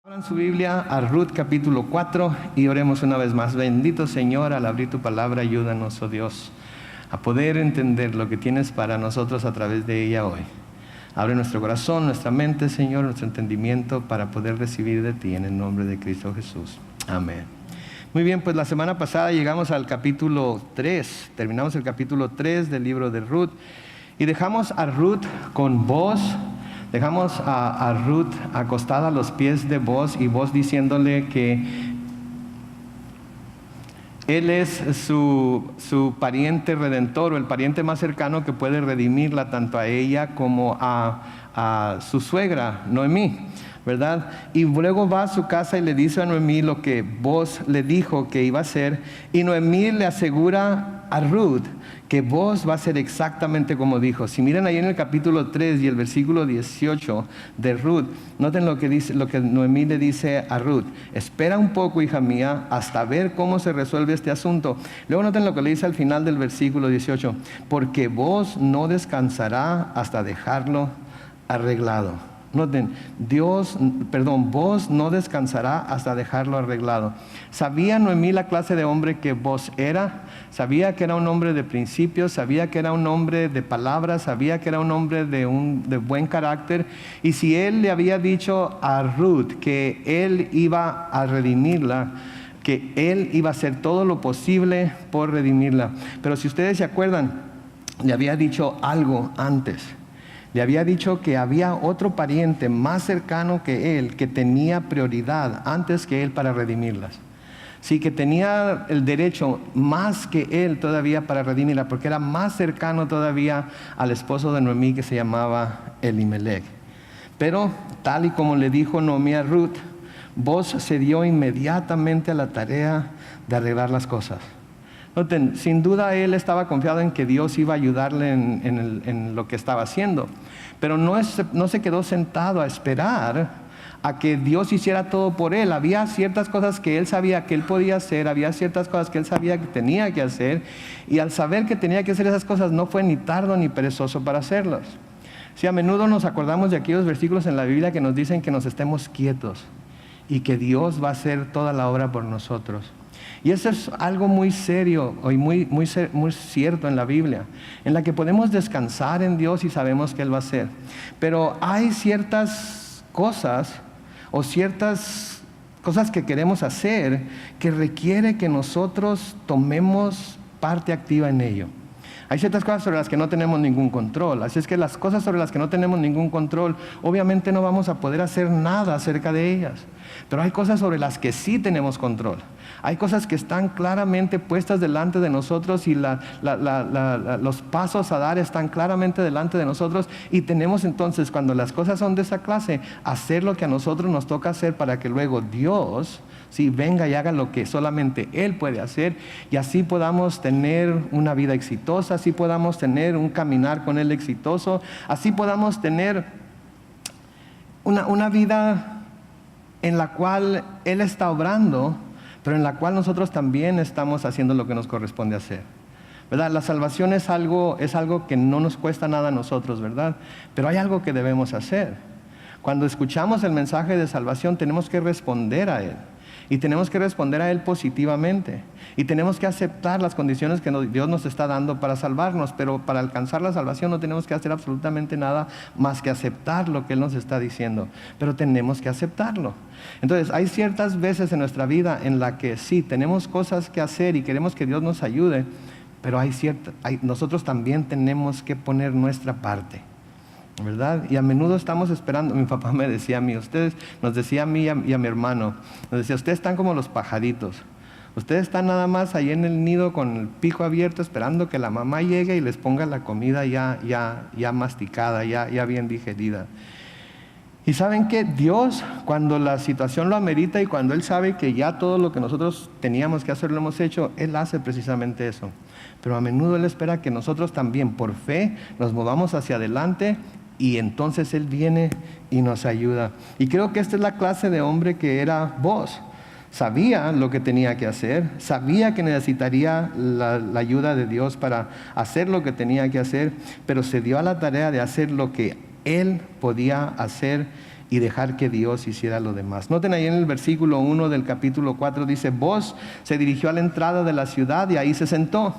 Abran su Biblia a Ruth capítulo 4 y oremos una vez más. Bendito Señor, al abrir tu palabra, ayúdanos, oh Dios, a poder entender lo que tienes para nosotros a través de ella hoy. Abre nuestro corazón, nuestra mente, Señor, nuestro entendimiento para poder recibir de ti en el nombre de Cristo Jesús. Amén. Muy bien, pues la semana pasada llegamos al capítulo 3, terminamos el capítulo 3 del libro de Ruth y dejamos a Ruth con Boaz. Dejamos a Ruth acostada a los pies de Boaz y Boaz diciéndole que él es su pariente redentor, o el pariente más cercano que puede redimirla tanto a ella como a su suegra, Noemí, ¿verdad? Y luego va a su casa y le dice a Noemí lo que Boaz le dijo que iba a hacer, y Noemí le asegura a Ruth que Boaz va a ser exactamente como dijo. Si miran ahí en el capítulo 3 y el versículo 18 de Ruth, noten lo que Noemí le dice a Ruth: espera un poco, hija mía, hasta ver cómo se resuelve este asunto. Luego noten lo que le dice al final del versículo 18: porque Boaz no descansará hasta dejarlo arreglado. Noten, Boaz no descansará hasta dejarlo arreglado. ¿Sabía Noemí la clase de hombre que Boaz era? Sabía que era un hombre de principios, sabía que era un hombre de palabras, sabía que era un hombre de buen carácter. Y si él le había dicho a Ruth que él iba a redimirla, que él iba a hacer todo lo posible por redimirla. Pero si ustedes se acuerdan, le había dicho algo antes. Le había dicho que había otro pariente más cercano que él, que tenía prioridad antes que él para redimirlas. Sí, que tenía el derecho más que él todavía para redimirla, porque era más cercano todavía al esposo de Noemí, que se llamaba Elimelech. Pero tal y como le dijo Noemí a Ruth, Boaz se dio inmediatamente a la tarea de arreglar las cosas. Noten, sin duda él estaba confiado en que Dios iba a ayudarle en lo que estaba haciendo, pero no se quedó sentado a esperar a que Dios hiciera todo por él. Había ciertas cosas que él sabía que él podía hacer, había ciertas cosas que él sabía que tenía que hacer, y al saber que tenía que hacer esas cosas no fue ni tardo ni perezoso para hacerlas. Sí, a menudo nos acordamos de aquellos versículos en la Biblia que nos dicen que nos estemos quietos y que Dios va a hacer toda la obra por nosotros. Y eso es algo muy serio y muy cierto en la Biblia, en la que podemos descansar en Dios y sabemos que Él va a hacer. Pero hay ciertas cosas o ciertas cosas que queremos hacer que requiere que nosotros tomemos parte activa en ello. Hay ciertas cosas sobre las que no tenemos ningún control. Así es que las cosas sobre las que no tenemos ningún control, obviamente no vamos a poder hacer nada acerca de ellas. Pero hay cosas sobre las que sí tenemos control. Hay cosas que están claramente puestas delante de nosotros y los pasos a dar están claramente delante de nosotros, y tenemos entonces, cuando las cosas son de esa clase, hacer lo que a nosotros nos toca hacer para que luego Dios venga y haga lo que solamente Él puede hacer, y así podamos tener una vida exitosa, así podamos tener un caminar con Él exitoso, así podamos tener una vida en la cual Él está obrando, pero en la cual nosotros también estamos haciendo lo que nos corresponde hacer, ¿verdad? La salvación es algo que no nos cuesta nada a nosotros, ¿verdad? Pero hay algo que debemos hacer. Cuando escuchamos el mensaje de salvación, tenemos que responder a Él. Y tenemos que responder a Él positivamente. Y tenemos que aceptar las condiciones que Dios nos está dando para salvarnos. Pero para alcanzar la salvación no tenemos que hacer absolutamente nada más que aceptar lo que Él nos está diciendo. Pero tenemos que aceptarlo. Entonces, hay ciertas veces en nuestra vida en la que sí, tenemos cosas que hacer y queremos que Dios nos ayude. Pero nosotros también tenemos que poner nuestra parte, ¿verdad? Y a menudo estamos esperando. Mi papá me decía a mí, nos decía a mí y a mi hermano, nos decía: ustedes están como los pajaritos. Ustedes están nada más ahí en el nido con el pico abierto, esperando que la mamá llegue y les ponga la comida ya masticada, ya bien digerida. Y ¿saben qué? Dios, cuando la situación lo amerita y cuando Él sabe que ya todo lo que nosotros teníamos que hacer lo hemos hecho, Él hace precisamente eso. Pero a menudo Él espera que nosotros también, por fe, nos movamos hacia adelante, y entonces Él viene y nos ayuda. Y creo que esta es la clase de hombre que era Boaz. Sabía lo que tenía que hacer, sabía que necesitaría la ayuda de Dios para hacer lo que tenía que hacer, pero se dio a la tarea de hacer lo que él podía hacer y dejar que Dios hiciera lo demás. Noten ahí en el versículo 1 del capítulo 4, dice: Boaz se dirigió a la entrada de la ciudad y ahí se sentó.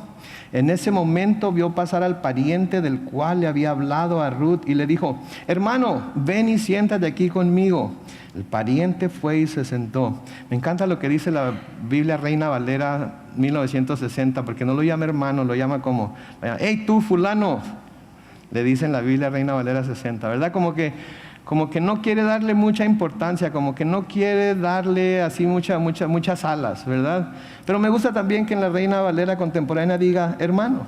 En ese momento vio pasar al pariente del cual le había hablado a Ruth y le dijo: hermano, ven y siéntate aquí conmigo. El pariente fue y se sentó. Me encanta lo que dice la Biblia Reina Valera 1960, porque no lo llama hermano, lo llama como: hey tú fulano, le dice en la Biblia Reina Valera 60, ¿verdad? Como que no quiere darle mucha importancia, como que no quiere darle así muchas alas, ¿verdad? Pero me gusta también que en la Reina Valera contemporánea diga hermano,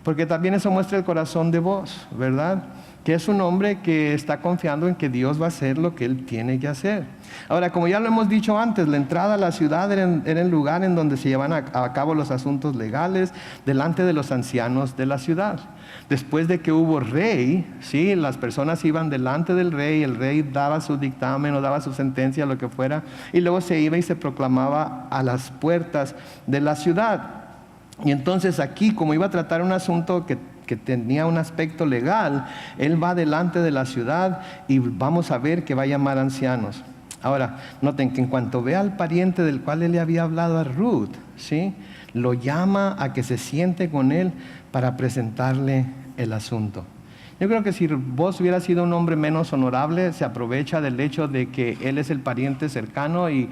porque también eso muestra el corazón de Boaz, ¿verdad? Que es un hombre que está confiando en que Dios va a hacer lo que él tiene que hacer. Ahora, como ya lo hemos dicho antes, la entrada a la ciudad era el lugar en donde se llevan a cabo los asuntos legales delante de los ancianos de la ciudad. Después de que hubo rey, ¿sí? Las personas iban delante del rey, el rey daba su dictamen o daba su sentencia, lo que fuera, y luego se iba y se proclamaba a las puertas de la ciudad. Y entonces aquí, como iba a tratar un asunto que tenía un aspecto legal, él va delante de la ciudad y vamos a ver que va a llamar ancianos. Ahora, noten que en cuanto ve al pariente del cual él le había hablado a Ruth, ¿sí? Lo llama a que se siente con él para presentarle el asunto. Yo creo que si Boaz hubiera sido un hombre menos honorable, se aprovecha del hecho de que él es el pariente cercano y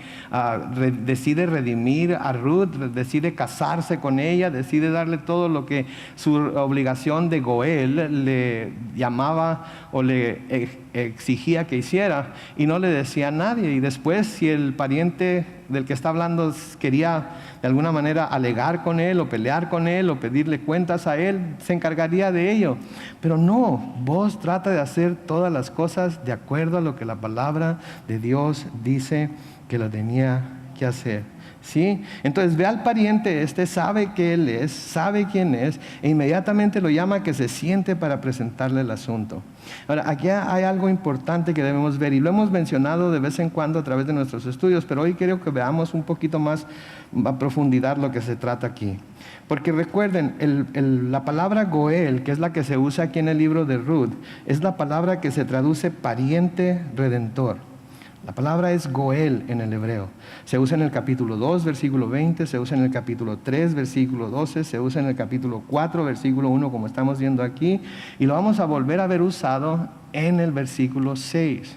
decide redimir a Ruth, decide casarse con ella, decide darle todo lo que su obligación de Goel le llamaba o le exigía que hiciera, y no le decía a nadie. Y después, si el pariente del que está hablando quería de alguna manera alegar con él o pelear con él o pedirle cuentas a él, se encargaría de ello. Pero no, Boaz trata de hacer todas las cosas de acuerdo a lo que la palabra de Dios dice que lo tenía que hacer, ¿sí? Entonces ve al pariente sabe que él es, sabe quién es, e inmediatamente lo llama a que se siente para presentarle el asunto. Ahora, aquí hay algo importante que debemos ver, y lo hemos mencionado de vez en cuando a través de nuestros estudios, pero hoy quiero que veamos un poquito más a profundidad lo que se trata aquí. Porque recuerden, la palabra Goel, que es la que se usa aquí en el libro de Ruth, es la palabra que se traduce pariente redentor. La palabra es Goel en el hebreo. Se usa en el capítulo 2, versículo 20, se usa en el capítulo 3, versículo 12, se usa en el capítulo 4, versículo 1, como estamos viendo aquí, y lo vamos a volver a ver usado en el versículo 6.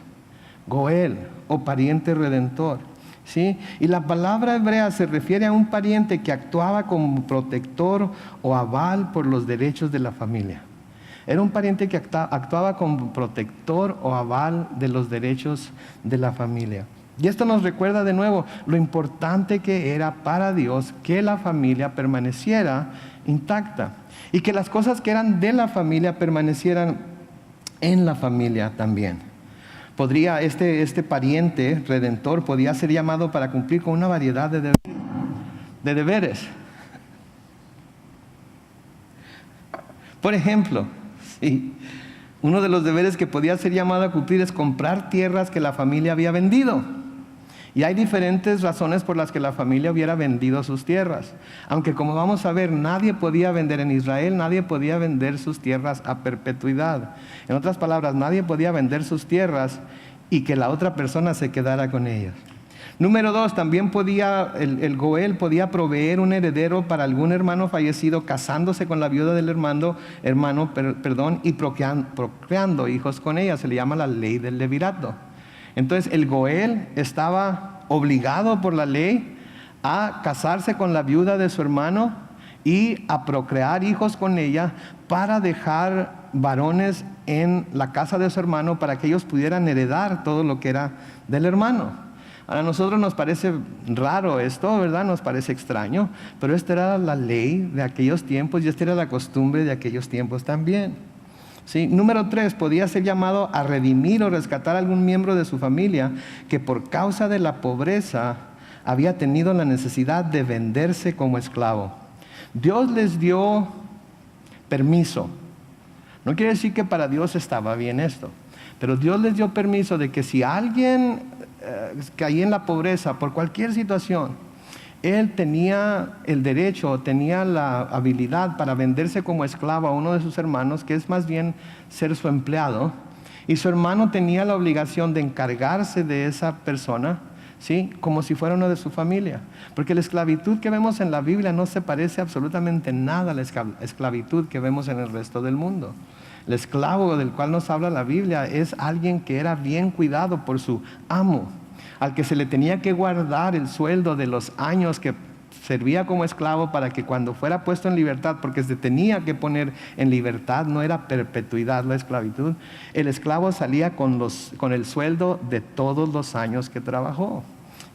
Goel, o pariente redentor, ¿sí? Y la palabra hebrea se refiere a un pariente que actuaba como protector o aval por los derechos de la familia. Era un pariente que actuaba como protector o aval de los derechos de la familia. Y esto nos recuerda de nuevo lo importante que era para Dios que la familia permaneciera intacta y que las cosas que eran de la familia permanecieran en la familia también. Podría este pariente redentor podía ser llamado para cumplir con una variedad de deberes. Por ejemplo, sí, uno de los deberes que podía ser llamado a cumplir es comprar tierras que la familia había vendido. Y hay diferentes razones por las que la familia hubiera vendido sus tierras. Aunque, como vamos a ver, nadie podía vender en Israel, nadie podía vender sus tierras a perpetuidad. En otras palabras, nadie podía vender sus tierras y que la otra persona se quedara con ellas. Número 2, también el Goel podía proveer un heredero para algún hermano fallecido casándose con la viuda del hermano y procreando hijos con ella. Se le llama la ley del levirato. Entonces el Goel estaba obligado por la ley a casarse con la viuda de su hermano y a procrear hijos con ella para dejar varones en la casa de su hermano para que ellos pudieran heredar todo lo que era del hermano. A nosotros nos parece raro esto, ¿verdad? Nos parece extraño, pero esta era la ley de aquellos tiempos y esta era la costumbre de aquellos tiempos también. ¿Sí? Número 3, podía ser llamado a redimir o rescatar a algún miembro de su familia que por causa de la pobreza había tenido la necesidad de venderse como esclavo. Dios les dio permiso. No quiere decir que para Dios estaba bien esto, pero Dios les dio permiso de que si alguien caía en la pobreza por cualquier situación, él tenía el derecho, tenía la habilidad para venderse como esclavo a uno de sus hermanos, que es más bien ser su empleado, Y su hermano tenía la obligación de encargarse de esa persona, ¿sí? Como si fuera uno de su familia. Porque la esclavitud que vemos en la Biblia no se parece absolutamente nada a la esclavitud que vemos en el resto del mundo. El esclavo del cual nos habla la Biblia es alguien que era bien cuidado por su amo, al que se le tenía que guardar el sueldo de los años que servía como esclavo para que cuando fuera puesto en libertad, porque se tenía que poner en libertad, no era perpetuidad la esclavitud, el esclavo salía con el sueldo de todos los años que trabajó,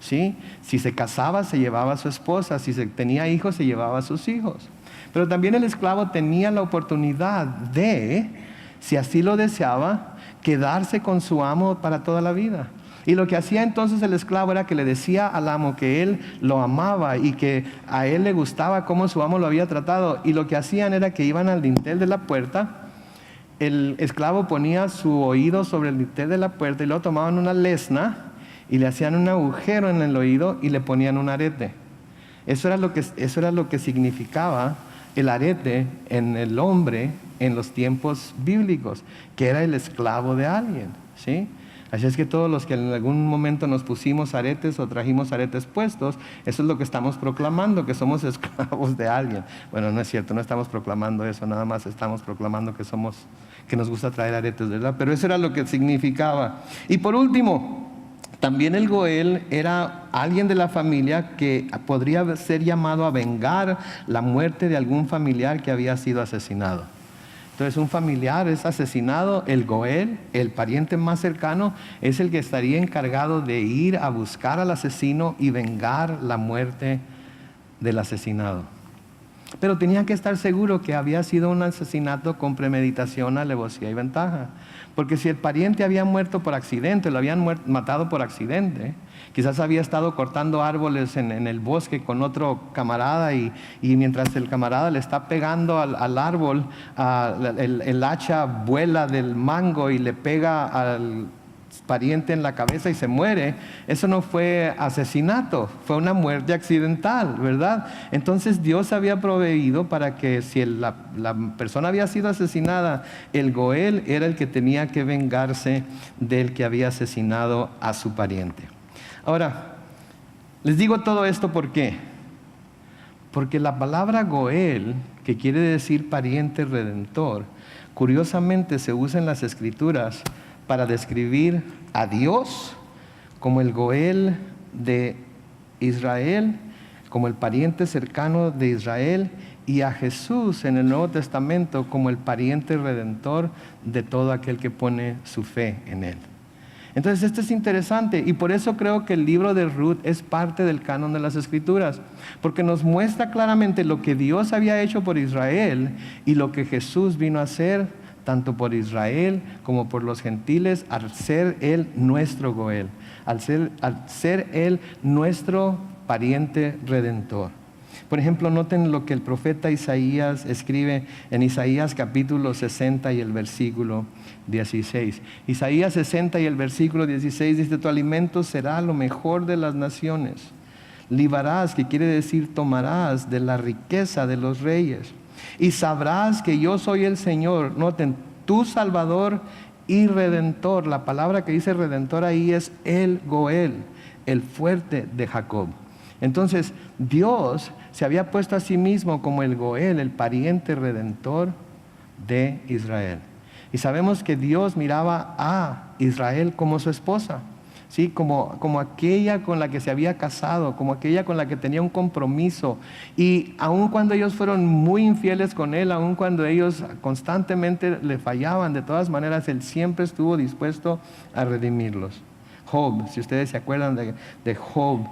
¿sí? Si se casaba, se llevaba a su esposa, si tenía hijos, se llevaba a sus hijos. Pero también el esclavo tenía la oportunidad de, si así lo deseaba, quedarse con su amo para toda la vida. Y lo que hacía entonces el esclavo era que le decía al amo que él lo amaba y que a él le gustaba cómo su amo lo había tratado. Y lo que hacían era que iban al dintel de la puerta, el esclavo ponía su oído sobre el dintel de la puerta y luego tomaban una lesna y le hacían un agujero en el oído y le ponían un arete. Eso era lo que significaba el arete en el hombre en los tiempos bíblicos, que era el esclavo de alguien, ¿sí? Así es que todos los que en algún momento nos pusimos aretes o trajimos aretes puestos, eso es lo que estamos proclamando, que somos esclavos de alguien. Bueno, no es cierto, no estamos proclamando eso, nada más estamos proclamando que nos gusta traer aretes, ¿verdad? Pero eso era lo que significaba. Y por último, también el Goel era alguien de la familia que podría ser llamado a vengar la muerte de algún familiar que había sido asesinado. Entonces un familiar es asesinado, el Goel, el pariente más cercano, es el que estaría encargado de ir a buscar al asesino y vengar la muerte del asesinado. Pero tenía que estar seguro que había sido un asesinato con premeditación, alevosía y ventaja. Porque si el pariente había muerto por accidente, lo habían matado por accidente, quizás había estado cortando árboles en el bosque con otro camarada y mientras el camarada le está pegando al árbol, el hacha vuela del mango y le pega al pariente en la cabeza y se muere. Eso no fue asesinato, fue una muerte accidental, ¿verdad? Entonces Dios había proveído para que si la persona había sido asesinada, el Goel era el que tenía que vengarse del que había asesinado a su pariente. Ahora, les digo todo esto ¿por qué? Porque la palabra Goel, que quiere decir pariente redentor, curiosamente se usa en las Escrituras para describir a Dios como el Goel de Israel, como el pariente cercano de Israel, y a Jesús en el Nuevo Testamento como el pariente redentor de todo aquel que pone su fe en Él. Entonces esto es interesante y por eso creo que el libro de Ruth es parte del canon de las Escrituras, porque nos muestra claramente lo que Dios había hecho por Israel y lo que Jesús vino a hacer tanto por Israel como por los gentiles, al ser Él nuestro Goel, al ser Él nuestro pariente redentor. Por ejemplo, noten lo que el profeta Isaías escribe en Isaías capítulo 60 y el versículo 16. Isaías 60 y el versículo 16 dice: tu alimento será lo mejor de las naciones. Libarás, que quiere decir tomarás de la riqueza de los reyes. Y sabrás que yo soy el Señor, noten, tu Salvador y Redentor. La palabra que dice Redentor ahí es el Goel, el fuerte de Jacob. Entonces, Dios se había puesto a sí mismo como el Goel, el pariente redentor de Israel. Y sabemos que Dios miraba a Israel como su esposa, ¿sí? Como aquella con la que se había casado, como aquella con la que tenía un compromiso. Y aun cuando ellos fueron muy infieles con Él, aun cuando ellos constantemente le fallaban, de todas maneras Él siempre estuvo dispuesto a redimirlos. Job, si ustedes se acuerdan de Job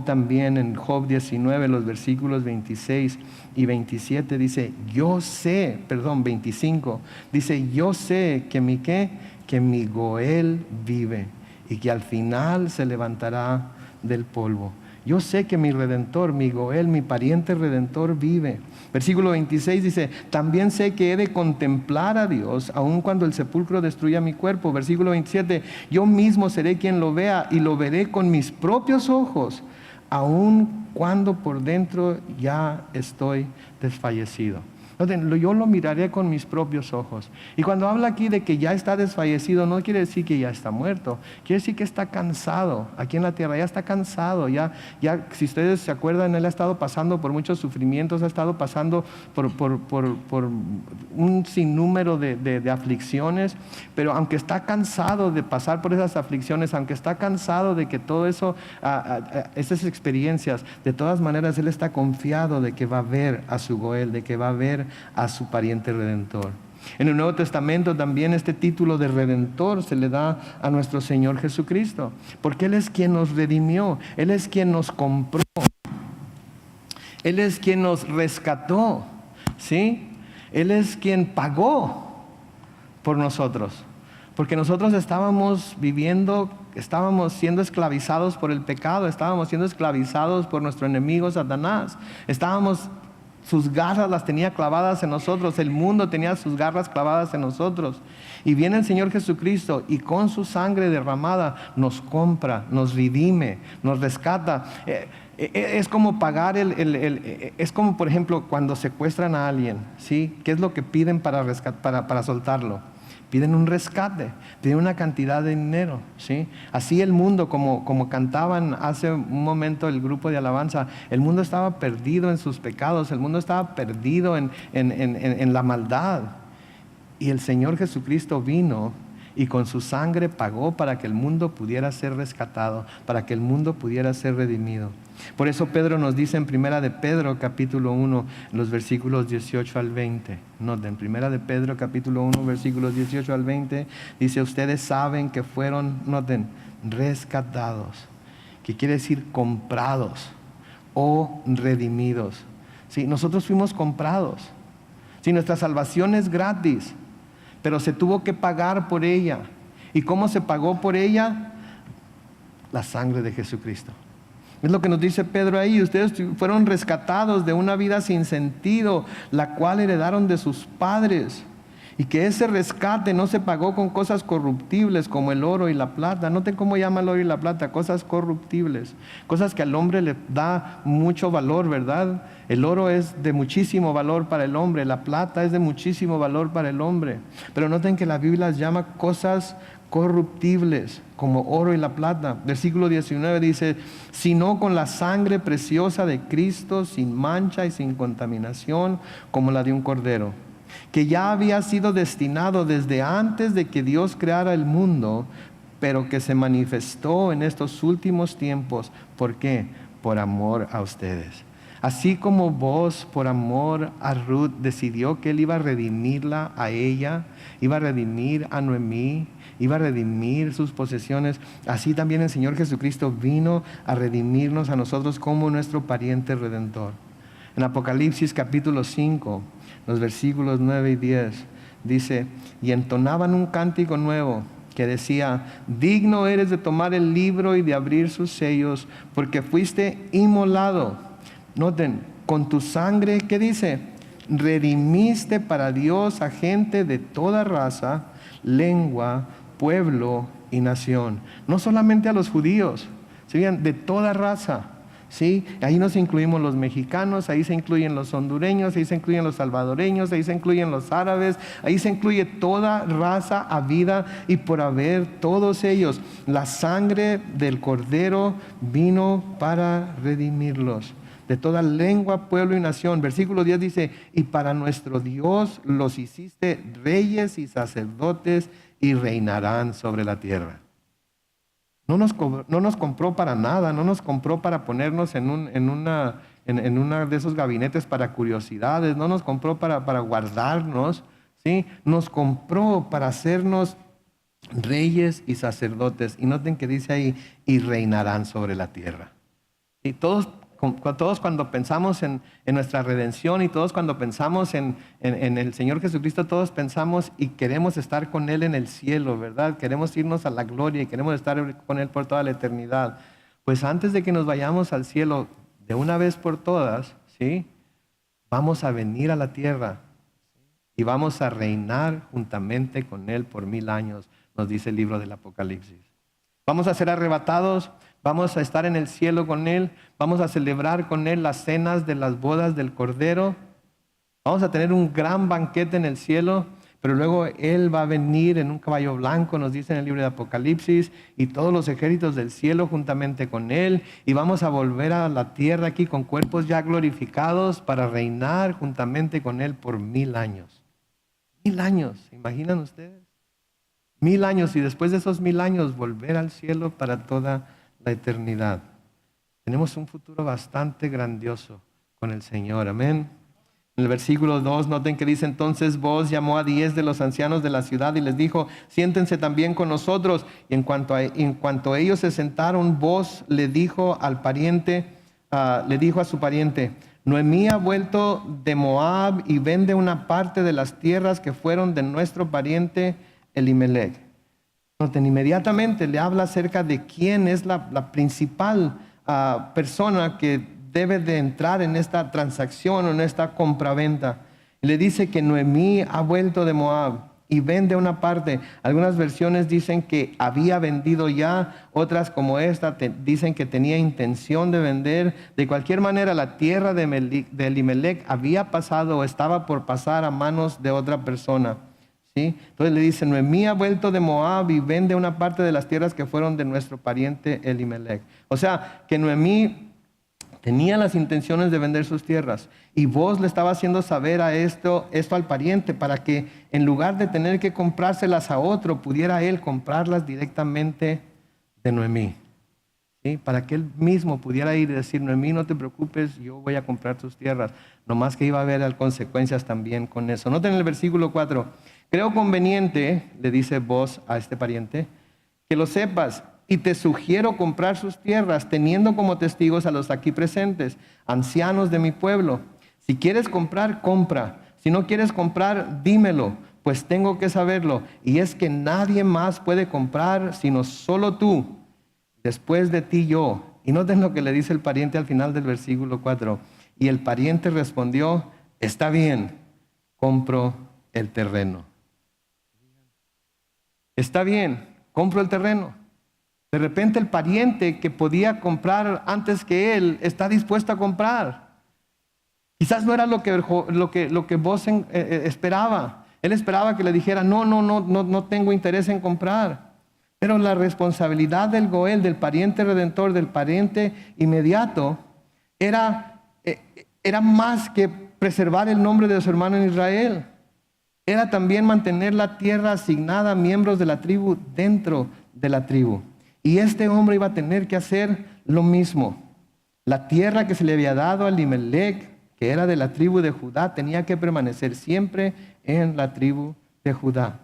también en Job 19, los versículos 26 y 27 dice, 25, dice, yo sé que mi Goel vive y que al final se levantará del polvo. Yo sé que mi Redentor, mi Goel, mi pariente Redentor vive. Versículo 26 dice, también sé que he de contemplar a Dios, aun cuando el sepulcro destruya mi cuerpo. Versículo 27, yo mismo seré quien lo vea y lo veré con mis propios ojos, aun cuando por dentro ya estoy desfallecido. Yo lo miraré con mis propios ojos. Y cuando habla aquí de que ya está desfallecido, no quiere decir que ya está muerto. Quiere decir que está cansado. Aquí en la tierra ya está cansado. Ya, si ustedes se acuerdan, Él ha estado pasando por muchos sufrimientos, ha estado pasando por un sinnúmero de aflicciones. Pero aunque está cansado de pasar por esas aflicciones, aunque está cansado de que todo eso, esas experiencias, de todas maneras Él está confiado de que va a ver a su Goel, de que va a ver a su pariente redentor. En el Nuevo Testamento también este título de redentor se le da a nuestro Señor Jesucristo, porque Él es quien nos redimió, Él es quien nos compró, Él es quien nos rescató, ¿sí? Él es quien pagó por nosotros, porque nosotros estábamos siendo esclavizados por el pecado, estábamos siendo esclavizados por nuestro enemigo Satanás, sus garras las tenía clavadas en nosotros, el mundo tenía sus garras clavadas en nosotros. Y viene el Señor Jesucristo y con su sangre derramada nos compra, nos redime, nos rescata. Es como pagar es como, por ejemplo, cuando secuestran a alguien, ¿sí? ¿Qué es lo que piden para soltarlo? Piden un rescate, piden una cantidad de dinero, ¿sí? Así el mundo, como cantaban hace un momento el grupo de alabanza, el mundo estaba perdido en sus pecados, el mundo estaba perdido en la maldad. Y el Señor Jesucristo vino y con su sangre pagó para que el mundo pudiera ser rescatado, para que el mundo pudiera ser redimido. Por eso Pedro nos dice en Primera de Pedro capítulo 1, los versículos 18 al 20. Noten, Primera de Pedro capítulo 1, versículos 18 al 20, dice: ustedes saben que fueron, noten, rescatados, que quiere decir comprados o redimidos. ¿Sí? Nosotros fuimos comprados. ¿Sí? Nuestra salvación es gratis, pero se tuvo que pagar por ella. ¿Y cómo se pagó por ella? La sangre de Jesucristo. Es lo que nos dice Pedro ahí: ustedes fueron rescatados de una vida sin sentido, la cual heredaron de sus padres. Y que ese rescate no se pagó con cosas corruptibles como el oro y la plata. Noten cómo llama el oro y la plata: cosas corruptibles, cosas que al hombre le da mucho valor, ¿verdad? El oro es de muchísimo valor para el hombre, la plata es de muchísimo valor para el hombre. Pero noten que la Biblia las llama cosas corruptibles como oro y la plata. Versículo 19 dice: sino con la sangre preciosa de Cristo, sin mancha y sin contaminación, como la de un cordero, que ya había sido destinado desde antes de que Dios creara el mundo, pero que se manifestó en estos últimos tiempos. ¿Por qué? Por amor a ustedes. Así como vos, por amor a Ruth, decidió que Él iba a redimirla a ella, iba a redimir a Noemí, iba a redimir sus posesiones, así también el Señor Jesucristo vino a redimirnos a nosotros como nuestro pariente redentor. En Apocalipsis capítulo 5, los versículos 9 y 10, dice: y entonaban un cántico nuevo que decía: digno eres de tomar el libro y de abrir sus sellos, porque fuiste inmolado. Noten, con tu sangre, ¿qué dice? Redimiste para Dios a gente de toda raza, lengua, pueblo y nación. No solamente a los judíos, ¿sí? De toda raza. ¿Sí? Ahí nos incluimos los mexicanos, ahí se incluyen los hondureños, ahí se incluyen los salvadoreños, ahí se incluyen los árabes, ahí se incluye toda raza habida y por haber, todos ellos. La sangre del Cordero vino para redimirlos de toda lengua, pueblo y nación. Versículo 10 dice: y para nuestro Dios los hiciste reyes y sacerdotes y reinarán sobre la tierra. No nos compró para nada, no nos compró para ponernos en una de esos gabinetes para curiosidades, no nos compró para guardarnos, ¿sí? Nos compró para hacernos reyes y sacerdotes. Y noten que dice ahí: y reinarán sobre la tierra. Y todos cuando pensamos en nuestra redención, y todos cuando pensamos en el Señor Jesucristo, todos pensamos y queremos estar con Él en el cielo, ¿verdad? Queremos irnos a la gloria y queremos estar con Él por toda la eternidad. Pues antes de que nos vayamos al cielo de una vez por todas, ¿sí? Vamos a venir a la tierra y vamos a reinar juntamente con Él por 1000 años, nos dice el libro del Apocalipsis. Vamos a ser arrebatados, vamos a estar en el cielo con Él, vamos a celebrar con Él las cenas de las bodas del Cordero. Vamos a tener un gran banquete en el cielo, pero luego Él va a venir en un caballo blanco, nos dice en el libro de Apocalipsis, y todos los ejércitos del cielo juntamente con Él, y vamos a volver a la tierra aquí con cuerpos ya glorificados para reinar juntamente con Él por 1000 años. 1000 años, ¿se imaginan ustedes? 1000 años, y después de esos 1000 años volver al cielo para toda la eternidad. Tenemos un futuro bastante grandioso con el Señor, amén. En el versículo 2, noten que dice: entonces Booz llamó a 10 de los ancianos de la ciudad y les dijo: siéntense también con nosotros. Y en cuanto ellos se sentaron, Booz le dijo al pariente, le dijo a su pariente: Noemí ha vuelto de Moab y vende una parte de las tierras que fueron de nuestro pariente Elimelech. Noten, inmediatamente le habla acerca de quién es la principal persona que debe de entrar en esta transacción o en esta compraventa. Y le dice que Noemí ha vuelto de Moab y vende una parte. Algunas versiones dicen que había vendido ya, otras como esta dicen que tenía intención de vender. De cualquier manera, la tierra de Elimelech había pasado o estaba por pasar a manos de otra persona. ¿Sí? Entonces le dice: Noemí ha vuelto de Moab y vende una parte de las tierras que fueron de nuestro pariente Elimelech. O sea, que Noemí tenía las intenciones de vender sus tierras, y Booz le estaba haciendo saber esto al pariente, para que en lugar de tener que comprárselas a otro, pudiera él comprarlas directamente de Noemí. ¿Sí? Para que él mismo pudiera ir y decir: Noemí, no te preocupes, yo voy a comprar tus tierras. Nomás que iba a haber consecuencias también con eso. Noten en el versículo 4. Creo conveniente, le dice Booz a este pariente, que lo sepas, y te sugiero comprar sus tierras, teniendo como testigos a los aquí presentes, ancianos de mi pueblo. Si quieres comprar, compra. Si no quieres comprar, dímelo, pues tengo que saberlo. Y es que nadie más puede comprar sino solo tú, después de ti yo. Y noten lo que le dice el pariente al final del versículo 4. Y el pariente respondió: está bien, compro el terreno. Está bien, compro el terreno. De repente el pariente que podía comprar antes que él está dispuesto a comprar. Quizás no era lo que Booz esperaba. Él esperaba que le dijera: no tengo interés en comprar. Pero la responsabilidad del Goel, del pariente redentor, del pariente inmediato, era más que preservar el nombre de su hermano en Israel. Era también mantener la tierra asignada a miembros de la tribu dentro de la tribu. Y este hombre iba a tener que hacer lo mismo. La tierra que se le había dado a Elimelech, que era de la tribu de Judá, tenía que permanecer siempre en la tribu de Judá.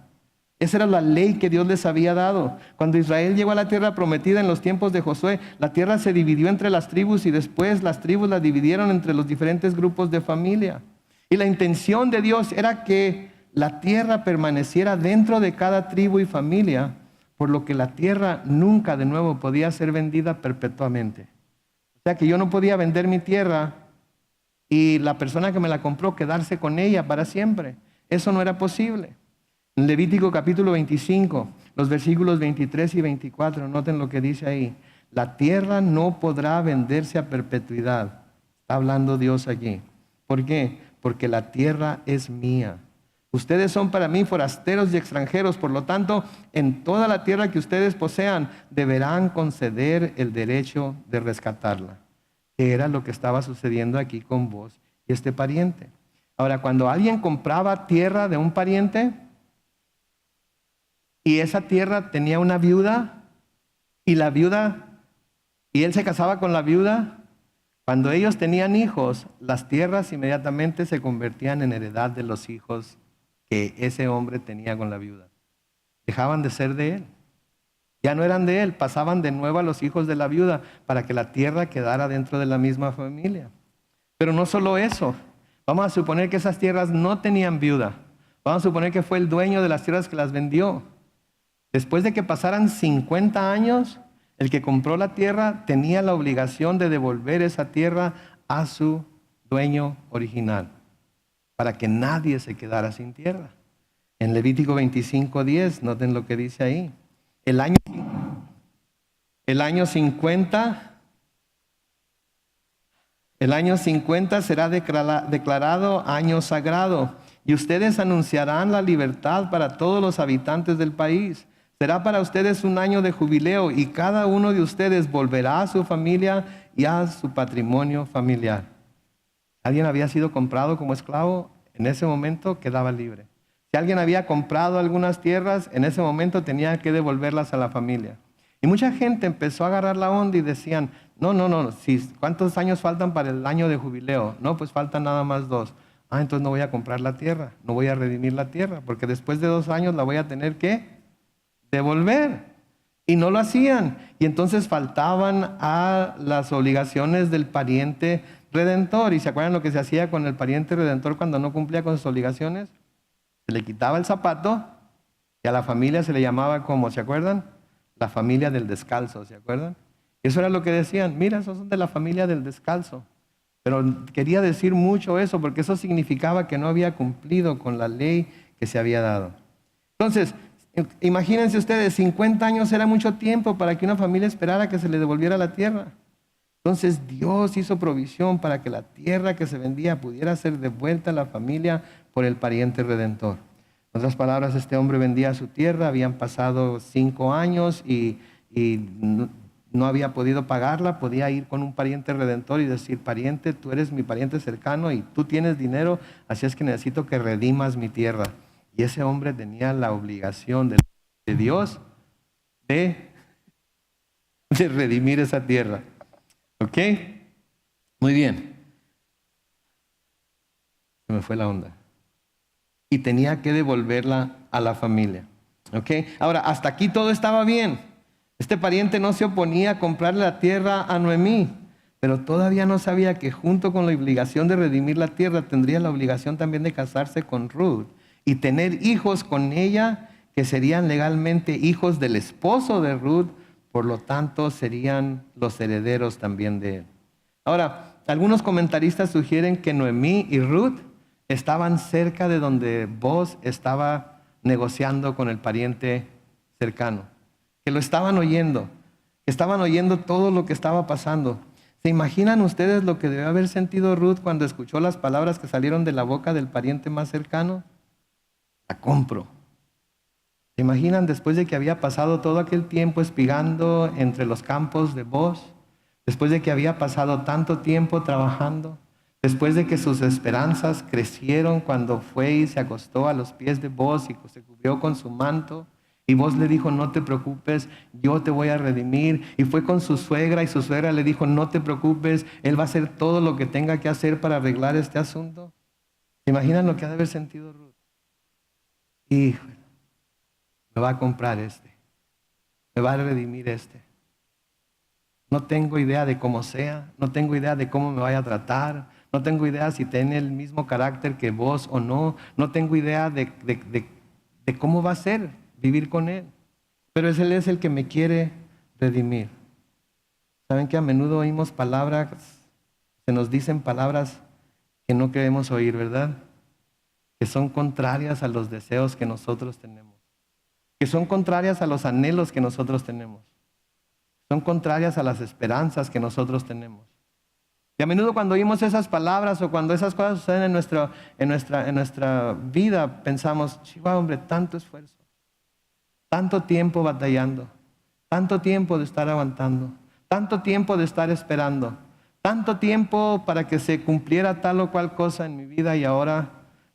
Esa era la ley que Dios les había dado. Cuando Israel llegó a la tierra prometida en los tiempos de Josué, la tierra se dividió entre las tribus y después las tribus la dividieron entre los diferentes grupos de familia. Y la intención de Dios era que la tierra permaneciera dentro de cada tribu y familia, por lo que la tierra nunca de nuevo podía ser vendida perpetuamente. O sea que yo no podía vender mi tierra y la persona que me la compró quedarse con ella para siempre. Eso no era posible. En Levítico capítulo 25, los versículos 23 y 24, noten lo que dice ahí. La tierra no podrá venderse a perpetuidad. Está hablando Dios aquí. ¿Por qué? Porque la tierra es mía. Ustedes son para mí forasteros y extranjeros, por lo tanto, en toda la tierra que ustedes posean, deberán conceder el derecho de rescatarla. Que era lo que estaba sucediendo aquí con Booz y este pariente. Ahora, cuando alguien compraba tierra de un pariente y esa tierra tenía una viuda y él se casaba con la viuda, cuando ellos tenían hijos, las tierras inmediatamente se convertían en heredad de los hijos que ese hombre tenía con la viuda. Dejaban de ser de él. Ya no eran de él, pasaban de nuevo a los hijos de la viuda para que la tierra quedara dentro de la misma familia. Pero no solo eso. Vamos a suponer que esas tierras no tenían viuda. Vamos a suponer que fue el dueño de las tierras que las vendió. Después de que pasaran 50 años, el que compró la tierra tenía la obligación de devolver esa tierra a su dueño original, para que nadie se quedara sin tierra. En Levítico 25:10, noten lo que dice ahí. El año 50, El año 50 será declarado año sagrado y ustedes anunciarán la libertad para todos los habitantes del país. Será para ustedes un año de jubileo y cada uno de ustedes volverá a su familia y a su patrimonio familiar. ¿Alguien había sido comprado como esclavo? En ese momento quedaba libre. Si alguien había comprado algunas tierras, en ese momento tenía que devolverlas a la familia. Y mucha gente empezó a agarrar la onda y decían, no, ¿cuántos años faltan para el año de jubileo? No, pues faltan nada más 2. Entonces no voy a comprar la tierra, no voy a redimir la tierra, porque después de 2 años la voy a tener que devolver. Y no lo hacían. Y entonces faltaban a las obligaciones del pariente redentor. ¿Y se acuerdan lo que se hacía con el pariente redentor cuando no cumplía con sus obligaciones? Se le quitaba el zapato y a la familia se le llamaba como, ¿se acuerdan? La familia del descalzo, ¿se acuerdan? Eso era lo que decían, mira, esos son de la familia del descalzo. Pero quería decir mucho eso porque eso significaba que no había cumplido con la ley que se había dado. Entonces, imagínense ustedes, 50 años era mucho tiempo para que una familia esperara que se le devolviera la tierra. Entonces Dios hizo provisión para que la tierra que se vendía pudiera ser devuelta a la familia por el pariente redentor. En otras palabras, este hombre vendía su tierra, habían pasado 5 años y no había podido pagarla, podía ir con un pariente redentor y decir, pariente, tú eres mi pariente cercano y tú tienes dinero, así es que necesito que redimas mi tierra. Y ese hombre tenía la obligación de Dios de redimir esa tierra. ¿Ok? Muy bien. Se me fue la onda. Y tenía que devolverla a la familia. ¿Ok? Ahora, hasta aquí todo estaba bien. Este pariente no se oponía a comprarle la tierra a Noemí, pero todavía no sabía que junto con la obligación de redimir la tierra, tendría la obligación también de casarse con Ruth y tener hijos con ella, que serían legalmente hijos del esposo de Ruth, por lo tanto serían los herederos también de él. Ahora, algunos comentaristas sugieren que Noemí y Ruth estaban cerca de donde Boaz estaba negociando con el pariente cercano, que lo estaban oyendo todo lo que estaba pasando. ¿Se imaginan ustedes lo que debió haber sentido Ruth cuando escuchó las palabras que salieron de la boca del pariente más cercano? La compro. ¿Se imaginan después de que había pasado todo aquel tiempo espigando entre los campos de Boaz? Después de que había pasado tanto tiempo trabajando, después de que sus esperanzas crecieron cuando fue y se acostó a los pies de Boaz y se cubrió con su manto, y Boaz le dijo, no te preocupes, yo te voy a redimir. Y fue con su suegra y su suegra le dijo, no te preocupes, él va a hacer todo lo que tenga que hacer para arreglar este asunto. ¿Se imaginan lo que ha de haber sentido Ruth? Híjole, me va a comprar me va a redimir No tengo idea de cómo sea, no tengo idea de cómo me vaya a tratar, no tengo idea si tiene el mismo carácter que vos o no, no tengo idea de cómo va a ser vivir con él, pero él es el que me quiere redimir. ¿Saben que a menudo oímos palabras, se nos dicen palabras que no queremos oír, verdad? Que son contrarias a los deseos que nosotros tenemos, que son contrarias a los anhelos que nosotros tenemos. Son contrarias a las esperanzas que nosotros tenemos. Y a menudo cuando oímos esas palabras o cuando esas cosas suceden en nuestra vida, pensamos, chihuahua, hombre, tanto esfuerzo, tanto tiempo batallando, tanto tiempo de estar aguantando, tanto tiempo de estar esperando, tanto tiempo para que se cumpliera tal o cual cosa en mi vida y ahora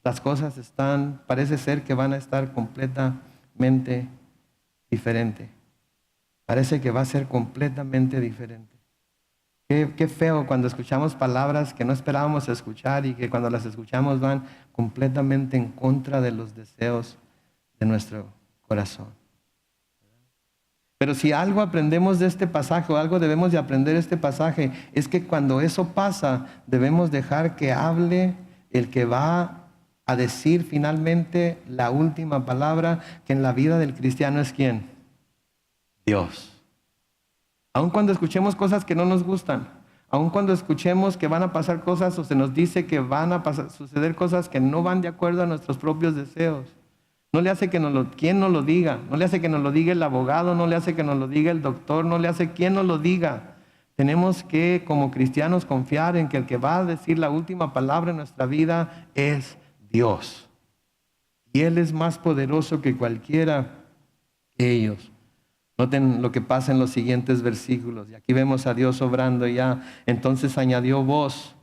las cosas parece ser que van a estar completamente diferentes. Parece que va a ser completamente diferente. Qué feo cuando escuchamos palabras que no esperábamos escuchar y que cuando las escuchamos van completamente en contra de los deseos de nuestro corazón. Pero si algo aprendemos de este pasaje o algo debemos de aprender de este pasaje, es que cuando eso pasa debemos dejar que hable el que va a decir finalmente la última palabra, que en la vida del cristiano es ¿quién? Dios. Aun cuando escuchemos cosas que no nos gustan, aun cuando escuchemos que van a pasar cosas o se nos dice que van a suceder cosas que no van de acuerdo a nuestros propios deseos, no le hace quien nos lo diga, no le hace que nos lo diga el abogado, no le hace que nos lo diga el doctor, no le hace quien nos lo diga. Tenemos que, como cristianos, confiar en que el que va a decir la última palabra en nuestra vida es Dios. Y Él es más poderoso que cualquiera de ellos. Noten lo que pasa en los siguientes versículos. Y aquí vemos a Dios obrando ya. Entonces añadió Booz: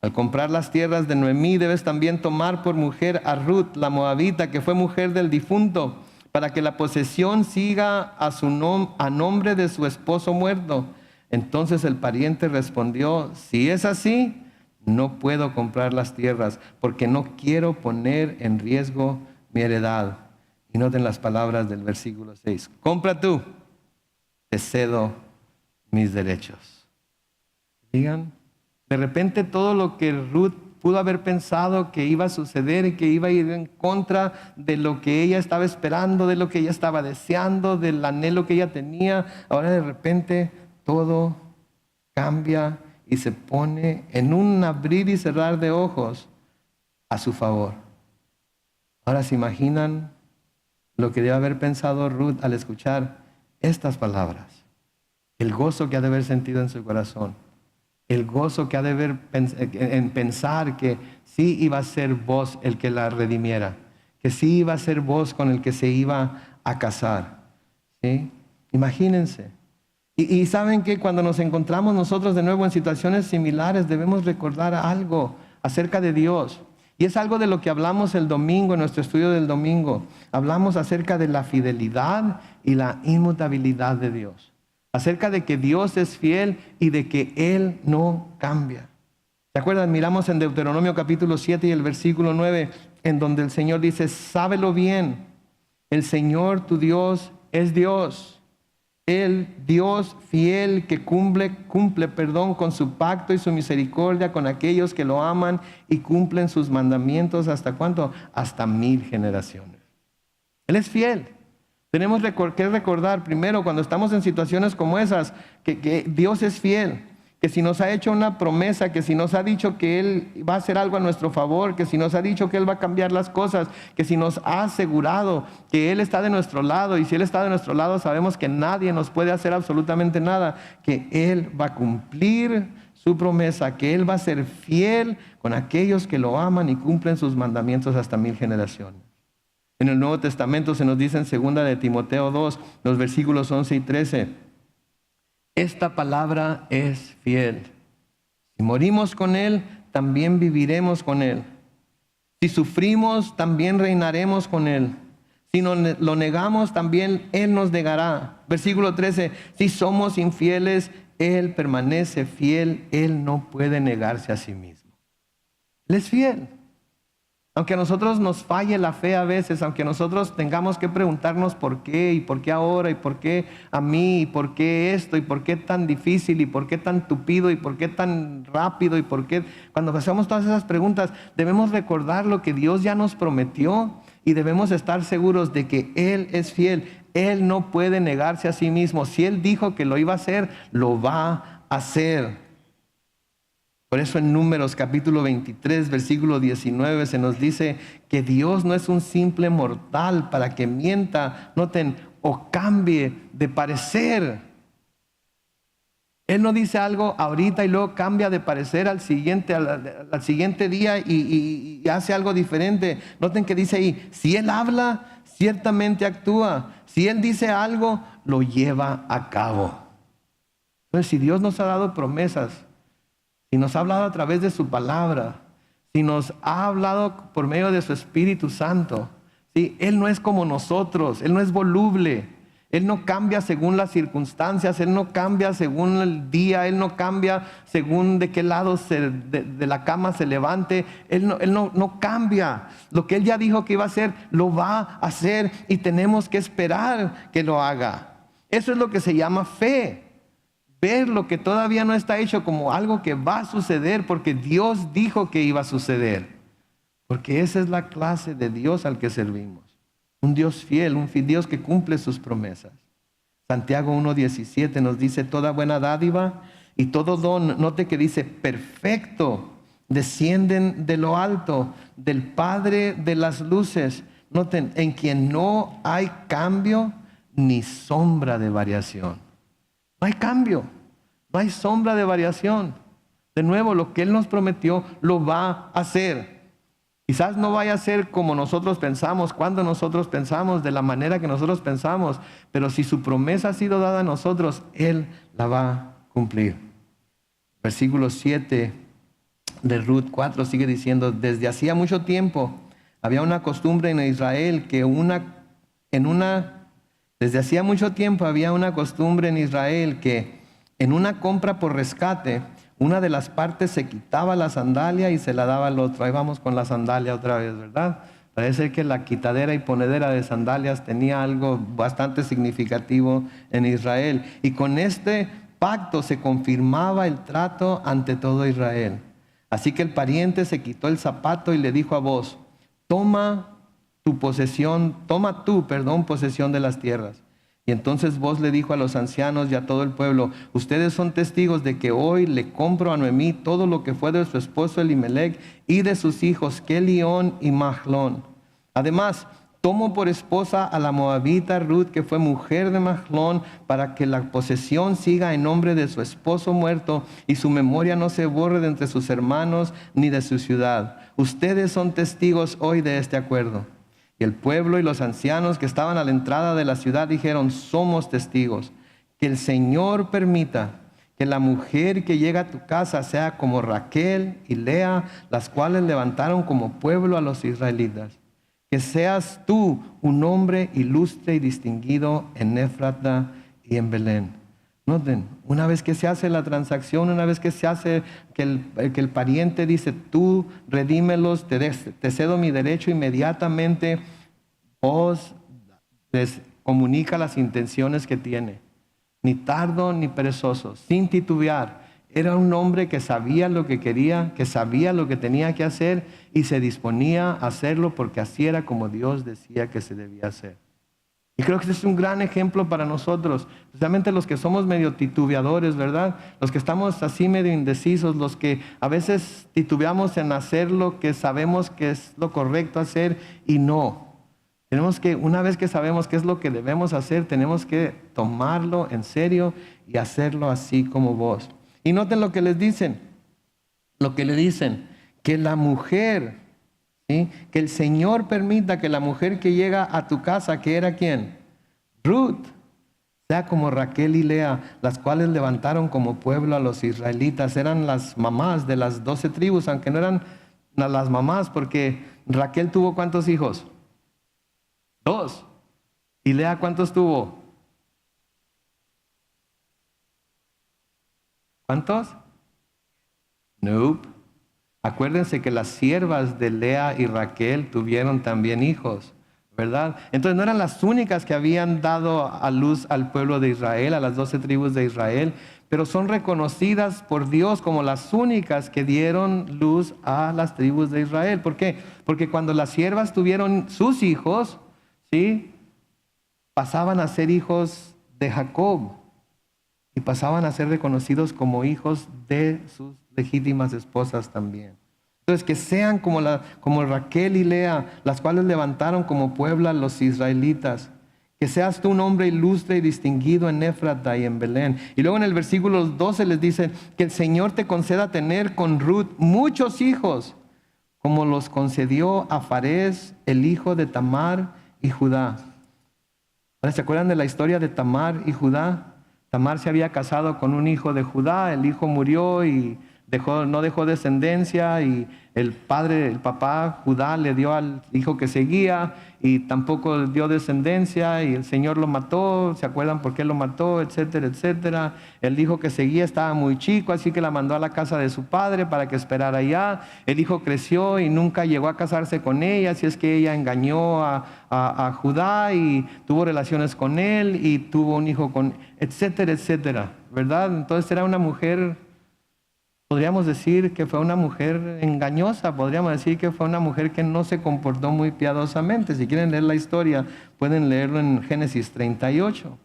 al comprar las tierras de Noemí, debes también tomar por mujer a Ruth, la moabita, que fue mujer del difunto, para que la posesión siga a nombre de su esposo muerto. Entonces el pariente respondió: si es así, no puedo comprar las tierras, porque no quiero poner en riesgo mi heredad. Y noten las palabras del versículo 6. Compra tú, te cedo mis derechos. Digan, de repente todo lo que Ruth pudo haber pensado que iba a suceder y que iba a ir en contra de lo que ella estaba esperando, de lo que ella estaba deseando, del anhelo que ella tenía, ahora de repente todo cambia y se pone en un abrir y cerrar de ojos a su favor. Ahora se imaginan lo que debe haber pensado Ruth al escuchar estas palabras. El gozo que ha de haber sentido en su corazón. El gozo que ha de haber en pensar que sí iba a ser Booz el que la redimiera. Que sí iba a ser Booz con el que se iba a casar. ¿Sí? Imagínense. Y saben que cuando nos encontramos nosotros de nuevo en situaciones similares, debemos recordar algo acerca de Dios. Y es algo de lo que hablamos el domingo, en nuestro estudio del domingo. Hablamos acerca de la fidelidad y la inmutabilidad de Dios. Acerca de que Dios es fiel y de que Él no cambia. ¿Se acuerdan? Miramos en Deuteronomio capítulo 7 y el versículo 9, en donde el Señor dice: sábelo bien, el Señor tu Dios es Dios. El Dios fiel que cumple con su pacto y su misericordia con aquellos que lo aman y cumplen sus mandamientos. ¿Hasta cuánto? Hasta 1000 generaciones. Él es fiel. Tenemos que recordar primero, cuando estamos en situaciones como esas, que Dios es fiel. Que si nos ha hecho una promesa, que si nos ha dicho que Él va a hacer algo a nuestro favor, que si nos ha dicho que Él va a cambiar las cosas, que si nos ha asegurado que Él está de nuestro lado, y si Él está de nuestro lado sabemos que nadie nos puede hacer absolutamente nada, que Él va a cumplir su promesa, que Él va a ser fiel con aquellos que lo aman y cumplen sus mandamientos hasta 1000 generaciones. En el Nuevo Testamento se nos dice en 2 de Timoteo 2, los versículos 11 y 13, esta palabra es fiel. Si morimos con Él, también viviremos con Él. Si sufrimos, también reinaremos con Él. Si lo negamos, también Él nos negará. Versículo 13, si somos infieles, Él permanece fiel. Él no puede negarse a sí mismo. Él es fiel. Aunque a nosotros nos falle la fe a veces, aunque nosotros tengamos que preguntarnos por qué, y por qué ahora, y por qué a mí, y por qué esto, y por qué tan difícil, y por qué tan tupido, y por qué tan rápido, y por qué, cuando hacemos todas esas preguntas, debemos recordar lo que Dios ya nos prometió, y debemos estar seguros de que Él es fiel. Él no puede negarse a sí mismo. Si Él dijo que lo iba a hacer, lo va a hacer. Por eso en Números capítulo 23, versículo 19 se nos dice que Dios no es un simple mortal para que mienta, noten, o cambie de parecer. Él no dice algo ahorita y luego cambia de parecer al siguiente día y hace algo diferente. Noten que dice ahí, si Él habla, ciertamente actúa. Si Él dice algo, lo lleva a cabo. Entonces, si Dios nos ha dado promesas, si nos ha hablado a través de su palabra, si nos ha hablado por medio de su Espíritu Santo, ¿sí? Él no es como nosotros, Él no es voluble, Él no cambia según las circunstancias, Él no cambia según el día, Él no cambia según de qué lado de la cama se levante, Él no cambia. Lo que Él ya dijo que iba a hacer, lo va a hacer y tenemos que esperar que lo haga. Eso es lo que se llama fe. Ver lo que todavía no está hecho como algo que va a suceder porque Dios dijo que iba a suceder. Porque esa es la clase de Dios al que servimos. Un Dios fiel, un Dios que cumple sus promesas. Santiago 1:17 nos dice: toda buena dádiva y todo don, note que dice perfecto, descienden de lo alto, del Padre de las luces. Noten, en quien no hay cambio ni sombra de variación. No hay cambio, no No hay sombra de variación. De nuevo, lo que Él nos prometió, lo va a hacer. Quizás no vaya a ser como nosotros pensamos, cuando nosotros pensamos, de la manera que nosotros pensamos, pero si su promesa ha sido dada a nosotros, Él la va a cumplir. Versículo 7 de Ruth 4 sigue diciendo: desde hacía mucho tiempo había una costumbre en Israel desde hacía mucho tiempo había una costumbre en Israel que en una compra por rescate, una de las partes se quitaba la sandalia y se la daba al otro. Ahí vamos con la sandalia otra vez, ¿verdad? Parece que la quitadera y ponedera de sandalias tenía algo bastante significativo en Israel. Y con este pacto se confirmaba el trato ante todo Israel. Así que el pariente se quitó el zapato y le dijo a Booz: toma tú, posesión de las tierras. Y entonces Booz le dijo a los ancianos y a todo el pueblo: ustedes son testigos de que hoy le compro a Noemí todo lo que fue de su esposo Elimelec y de sus hijos Kelión y Mahlón. Además, tomo por esposa a la moabita Ruth, que fue mujer de Mahlón, para que la posesión siga en nombre de su esposo muerto y su memoria no se borre de entre sus hermanos ni de su ciudad. Ustedes son testigos hoy de este acuerdo. Y el pueblo y los ancianos que estaban a la entrada de la ciudad dijeron: somos testigos. Que el Señor permita que la mujer que llega a tu casa sea como Raquel y Lea, las cuales levantaron como pueblo a los israelitas. Que seas tú un hombre ilustre y distinguido en Éfrata y en Belén. Noten, una vez que se hace la transacción, una vez que se hace que el pariente dice: tú redímelos, te cedo mi derecho, inmediatamente Booz les comunica las intenciones que tiene. Ni tardo ni perezoso, sin titubear. Era un hombre que sabía lo que quería, que sabía lo que tenía que hacer y se disponía a hacerlo porque así era como Dios decía que se debía hacer. Y creo que este es un gran ejemplo para nosotros, especialmente los que somos medio titubeadores, ¿verdad? Los que estamos así medio indecisos, los que a veces titubeamos en hacer lo que sabemos que es lo correcto hacer y no. Tenemos que, una vez que sabemos qué es lo que debemos hacer, tenemos que tomarlo en serio y hacerlo así como vos. Y noten lo que les dicen, que la mujer, ¿sí?, que el Señor permita que la mujer que llega a tu casa, que era ¿quién? Ruth, sea como Raquel y Lea, las cuales levantaron como pueblo a los israelitas. Eran las mamás de las 12 tribus, aunque no eran las mamás, porque Raquel tuvo ¿cuántos hijos? 2. ¿Y Lea cuántos tuvo? ¿Cuántos? Nope. Acuérdense que las siervas de Lea y Raquel tuvieron también hijos, ¿verdad? Entonces no eran las únicas que habían dado a luz al pueblo de Israel, a las 12 tribus de Israel, pero son reconocidas por Dios como las únicas que dieron luz a las tribus de Israel. ¿Por qué? Porque cuando las siervas tuvieron sus hijos, ¿sí?, pasaban a ser hijos de Jacob y pasaban a ser reconocidos como hijos de sus legítimas esposas también. Entonces, que sean como Raquel y Lea, las cuales levantaron como pueblo a los israelitas. Que seas tú un hombre ilustre y distinguido en Éfrata y en Belén. Y luego en el versículo 12 les dice: que el Señor te conceda tener con Ruth muchos hijos, como los concedió a Farés, el hijo de Tamar y Judá. Ahora, ¿se acuerdan de la historia de Tamar y Judá? Tamar se había casado con un hijo de Judá, el hijo murió y no dejó descendencia, y el papá Judá le dio al hijo que seguía y tampoco dio descendencia, y el Señor lo mató. ¿Se acuerdan por qué lo mató? Etcétera, etcétera. El hijo que seguía estaba muy chico, así que la mandó a la casa de su padre para que esperara allá. El hijo creció y nunca llegó a casarse con ella, así es que ella engañó a Judá y tuvo relaciones con él y tuvo un hijo con, etcétera, etcétera, ¿verdad? Entonces era una mujer, podríamos decir que fue una mujer engañosa, podríamos decir que fue una mujer que no se comportó muy piadosamente. Si quieren leer la historia, pueden leerlo en Génesis 38.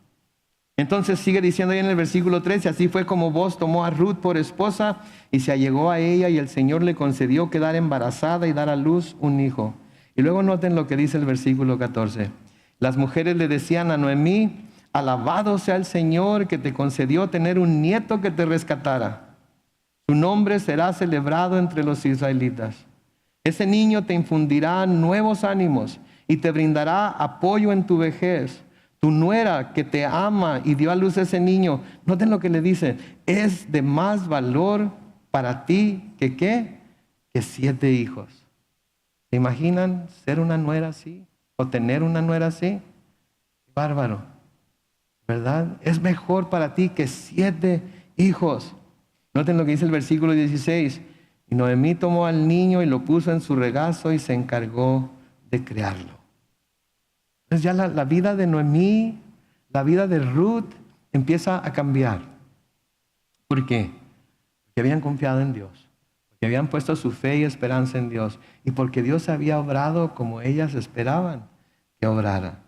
Entonces sigue diciendo ahí en el versículo 13: así fue como Booz tomó a Ruth por esposa y se allegó a ella, y el Señor le concedió quedar embarazada y dar a luz un hijo. Y luego noten lo que dice el versículo 14. Las mujeres le decían a Noemí: Alabado sea el Señor que te concedió tener un nieto que te rescatara. Su nombre será celebrado entre los israelitas. Ese niño te infundirá nuevos ánimos y te brindará apoyo en tu vejez. Tu nuera que te ama y dio a luz a ese niño, noten lo que le dice, es de más valor para ti que ¿qué? Que 7 hijos. ¿Se imaginan ser una nuera así? ¿O tener una nuera así? Bárbaro, ¿verdad? Es mejor para ti que 7 hijos. Noten lo que dice el versículo 16. Y Noemí tomó al niño y lo puso en su regazo y se encargó de criarlo. Entonces ya la vida de Noemí, la vida de Ruth empieza a cambiar. ¿Por qué? Porque habían confiado en Dios, porque habían puesto su fe y esperanza en Dios y porque Dios había obrado como ellas esperaban que obrara.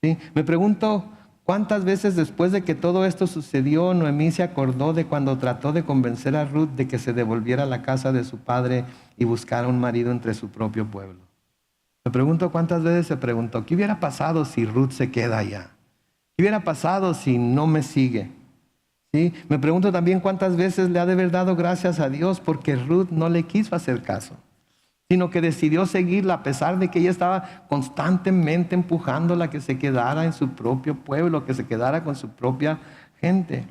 ¿Sí? Me pregunto, ¿cuántas veces después de que todo esto sucedió, Noemí se acordó de cuando trató de convencer a Ruth de que se devolviera a la casa de su padre y buscara un marido entre su propio pueblo? Me pregunto cuántas veces se preguntó, ¿qué hubiera pasado si Ruth se queda allá? ¿Qué hubiera pasado si no me sigue? ¿Sí? Me pregunto también cuántas veces le ha de haber dado gracias a Dios porque Ruth no le quiso hacer caso, sino que decidió seguirla a pesar de que ella estaba constantemente empujándola a que se quedara en su propio pueblo, que se quedara con su propia gente.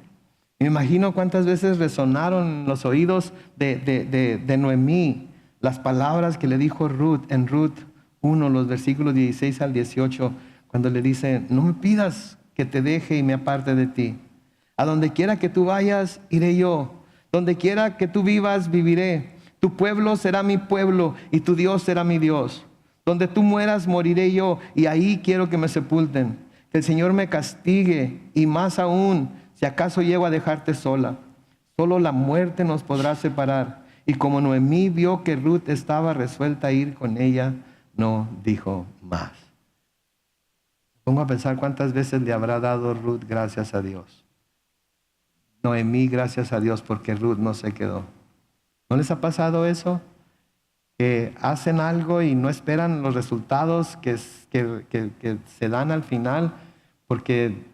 Me imagino cuántas veces resonaron en los oídos de Noemí las palabras que le dijo Ruth en Ruth 1, los versículos 16 al 18, cuando le dice, no me pidas que te deje y me aparte de ti. A donde quiera que tú vayas, iré yo. Donde quiera que tú vivas, viviré. Tu pueblo será mi pueblo y tu Dios será mi Dios. Donde tú mueras, moriré yo y ahí quiero que me sepulten. Que el Señor me castigue y más aún, si acaso llego a dejarte sola. Solo la muerte nos podrá separar. Y como Noemí vio que Ruth estaba resuelta a ir con ella, no dijo más. Pongo a pensar cuántas veces le habrá dado Ruth gracias a Dios. Noemí, gracias a Dios porque Ruth no se quedó. ¿No les ha pasado eso? Que hacen algo y no esperan los resultados que se dan al final porque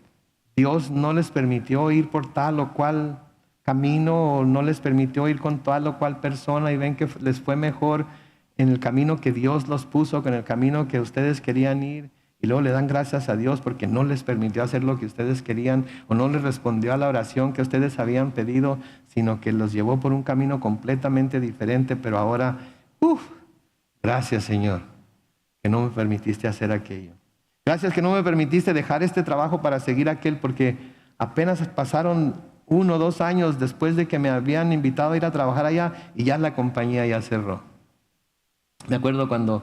Dios no les permitió ir por tal o cual camino o no les permitió ir con tal o cual persona y ven que les fue mejor en el camino que Dios los puso, que en el camino que ustedes querían ir. Y luego le dan gracias a Dios porque no les permitió hacer lo que ustedes querían o no les respondió a la oración que ustedes habían pedido, sino que los llevó por un camino completamente diferente. Pero ahora, gracias Señor, que no me permitiste hacer aquello. Gracias que no me permitiste dejar este trabajo para seguir aquel, porque apenas pasaron 1 o 2 años después de que me habían invitado a ir a trabajar allá y ya la compañía ya cerró. Me acuerdo cuando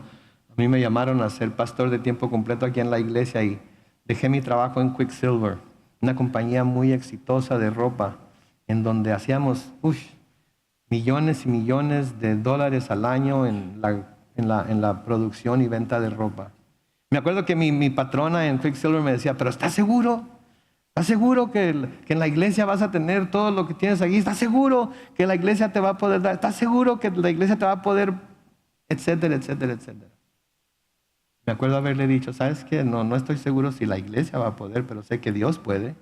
a mí me llamaron a ser pastor de tiempo completo aquí en la iglesia y dejé mi trabajo en Quicksilver, una compañía muy exitosa de ropa, en donde hacíamos millones y millones de dólares al año en la producción y venta de ropa. Me acuerdo que mi patrona en Quicksilver me decía, pero ¿estás seguro? ¿Estás seguro que en la iglesia vas a tener todo lo que tienes aquí? ¿Estás seguro que la iglesia te va a poder dar? ¿Estás seguro que la iglesia te va a poder? Etcétera, etcétera, etcétera. Me acuerdo haberle dicho, ¿sabes qué? No estoy seguro si la iglesia va a poder, pero sé que Dios puede.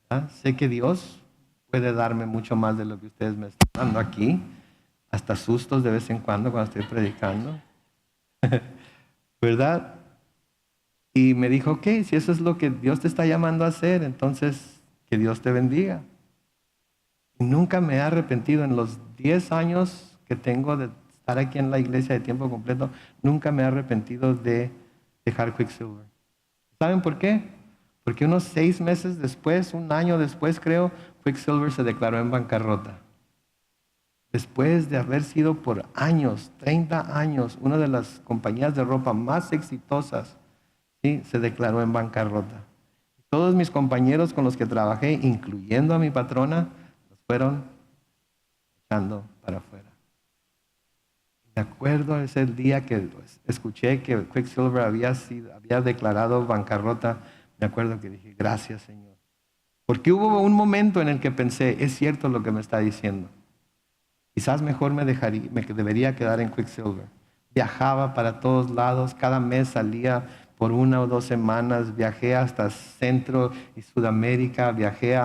¿Verdad? Sé que Dios puede darme mucho más de lo que ustedes me están dando aquí. Hasta sustos de vez en cuando estoy predicando. ¿Verdad? Y me dijo, ok, si eso es lo que Dios te está llamando a hacer, entonces que Dios te bendiga. Y nunca me he arrepentido en los 10 años que tengo de estar aquí en la iglesia de tiempo completo, nunca me he arrepentido de dejar Quicksilver. ¿Saben por qué? Porque unos 6 meses después, 1 año después creo, Quicksilver se declaró en bancarrota. Después de haber sido por años, 30 años, una de las compañías de ropa más exitosas, ¿sí? Se declaró en bancarrota. Todos mis compañeros con los que trabajé, incluyendo a mi patrona, los fueron echando para afuera. Me acuerdo ese día que escuché que Quicksilver había declarado bancarrota. Me acuerdo que dije, gracias Señor. Porque hubo un momento en el que pensé, es cierto lo que me está diciendo. Quizás mejor me debería quedar en Quicksilver. Viajaba para todos lados, cada mes salía por 1 o 2 semanas, viajé hasta Centro y Sudamérica, viajé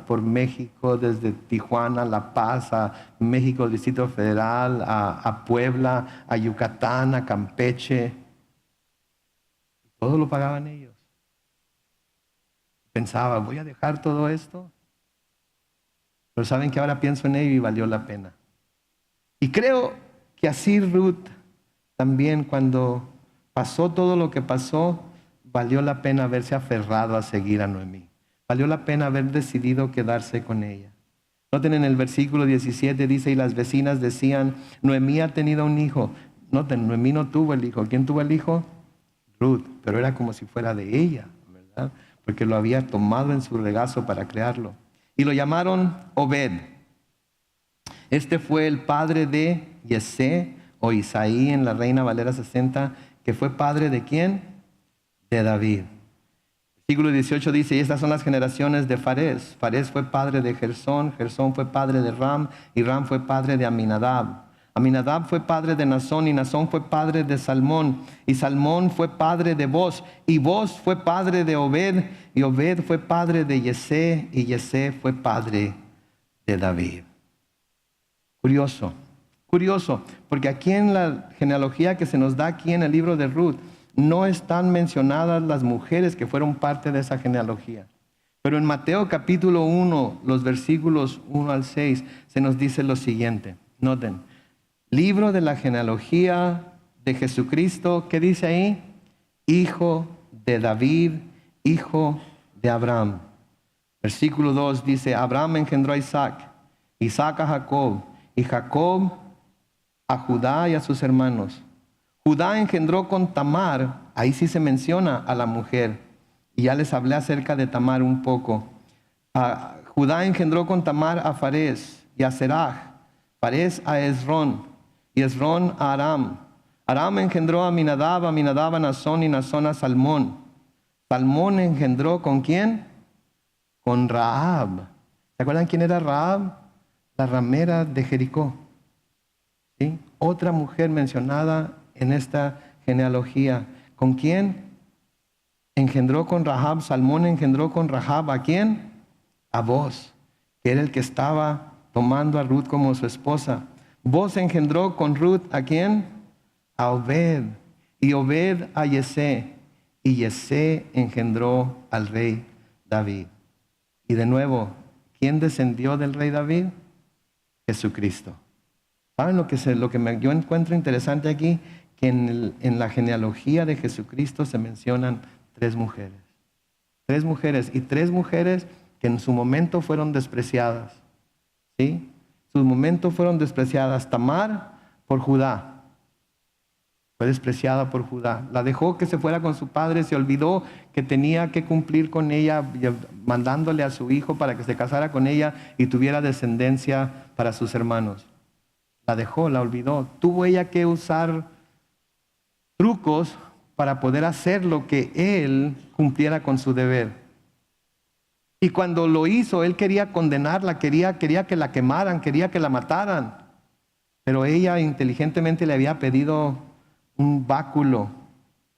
por México, desde Tijuana, La Paz, a México, Distrito Federal, a Puebla, a Yucatán, a Campeche. Todo lo pagaban ellos. Pensaba, ¿voy a dejar todo esto? Pero saben que ahora pienso en ello y valió la pena. Y creo que así Ruth también, cuando pasó todo lo que pasó, valió la pena haberse aferrado a seguir a Noemí. Valió la pena haber decidido quedarse con ella. Noten en el versículo 17, dice, y las vecinas decían, Noemí ha tenido un hijo. Noten, Noemí no tuvo el hijo. ¿Quién tuvo el hijo? Ruth, pero era como si fuera de ella, ¿verdad? Porque lo había tomado en su regazo para crearlo. Y lo llamaron Obed. Este fue el padre de Yesé o Isaí en la Reina Valera 60, que fue padre de ¿quién? De David. Versículo 18 dice, y estas son las generaciones de Farés. Farés fue padre de Gersón, Gersón fue padre de Ram, y Ram fue padre de Aminadab. Aminadab fue padre de Nazón, y Nazón fue padre de Salmón, y Salmón fue padre de Boz, y Boz fue padre de Obed, y Obed fue padre de Yesé, y Yesé fue padre de David. Curioso, porque aquí en la genealogía que se nos da aquí en el libro de Ruth, no están mencionadas las mujeres que fueron parte de esa genealogía. Pero en Mateo capítulo 1, los versículos 1 al 6, se nos dice lo siguiente. Noten, libro de la genealogía de Jesucristo, ¿qué dice ahí? Hijo de David, hijo de Abraham. Versículo 2 dice, Abraham engendró a Isaac, Isaac a Jacob, y Jacob a Judá y a sus hermanos. Judá engendró con Tamar, ahí sí se menciona a la mujer, y ya les hablé acerca de Tamar un poco. Judá engendró con Tamar a Farés y a Serach, Farés a Esrón, y Esrón a Aram. Aram engendró a Aminadab, Aminadab a Nazón, y Nazón a Salmón. Salmón engendró ¿con quién? Con Rahab. ¿Se acuerdan quién era Rahab? La ramera de Jericó. ¿Sí? Otra mujer mencionada en esta genealogía. ¿Con quién? Engendró con Rahab, Salmón engendró con Rahab, ¿a quién? A Boz, que era el que estaba tomando a Ruth como su esposa. Boz engendró con Ruth, ¿a quién? A Obed, y Obed a Yesé, y Yesé engendró al rey David. Y de nuevo, ¿quién descendió del rey David? Jesucristo. ¿Saben lo que yo encuentro interesante aquí? Que en la genealogía de Jesucristo se mencionan 3 mujeres. 3 mujeres, y 3 mujeres que en su momento fueron despreciadas. ¿Sí? Sus momentos fueron despreciadas. Tamar por Judá. Fue despreciada por Judá. La dejó que se fuera con su padre, se olvidó que tenía que cumplir con ella, mandándole a su hijo para que se casara con ella y tuviera descendencia para sus hermanos. La dejó, la olvidó. Tuvo ella que usar trucos para poder hacer lo que él cumpliera con su deber. Y cuando lo hizo, él quería condenarla, quería que la quemaran, quería que la mataran. Pero ella inteligentemente le había pedido un báculo,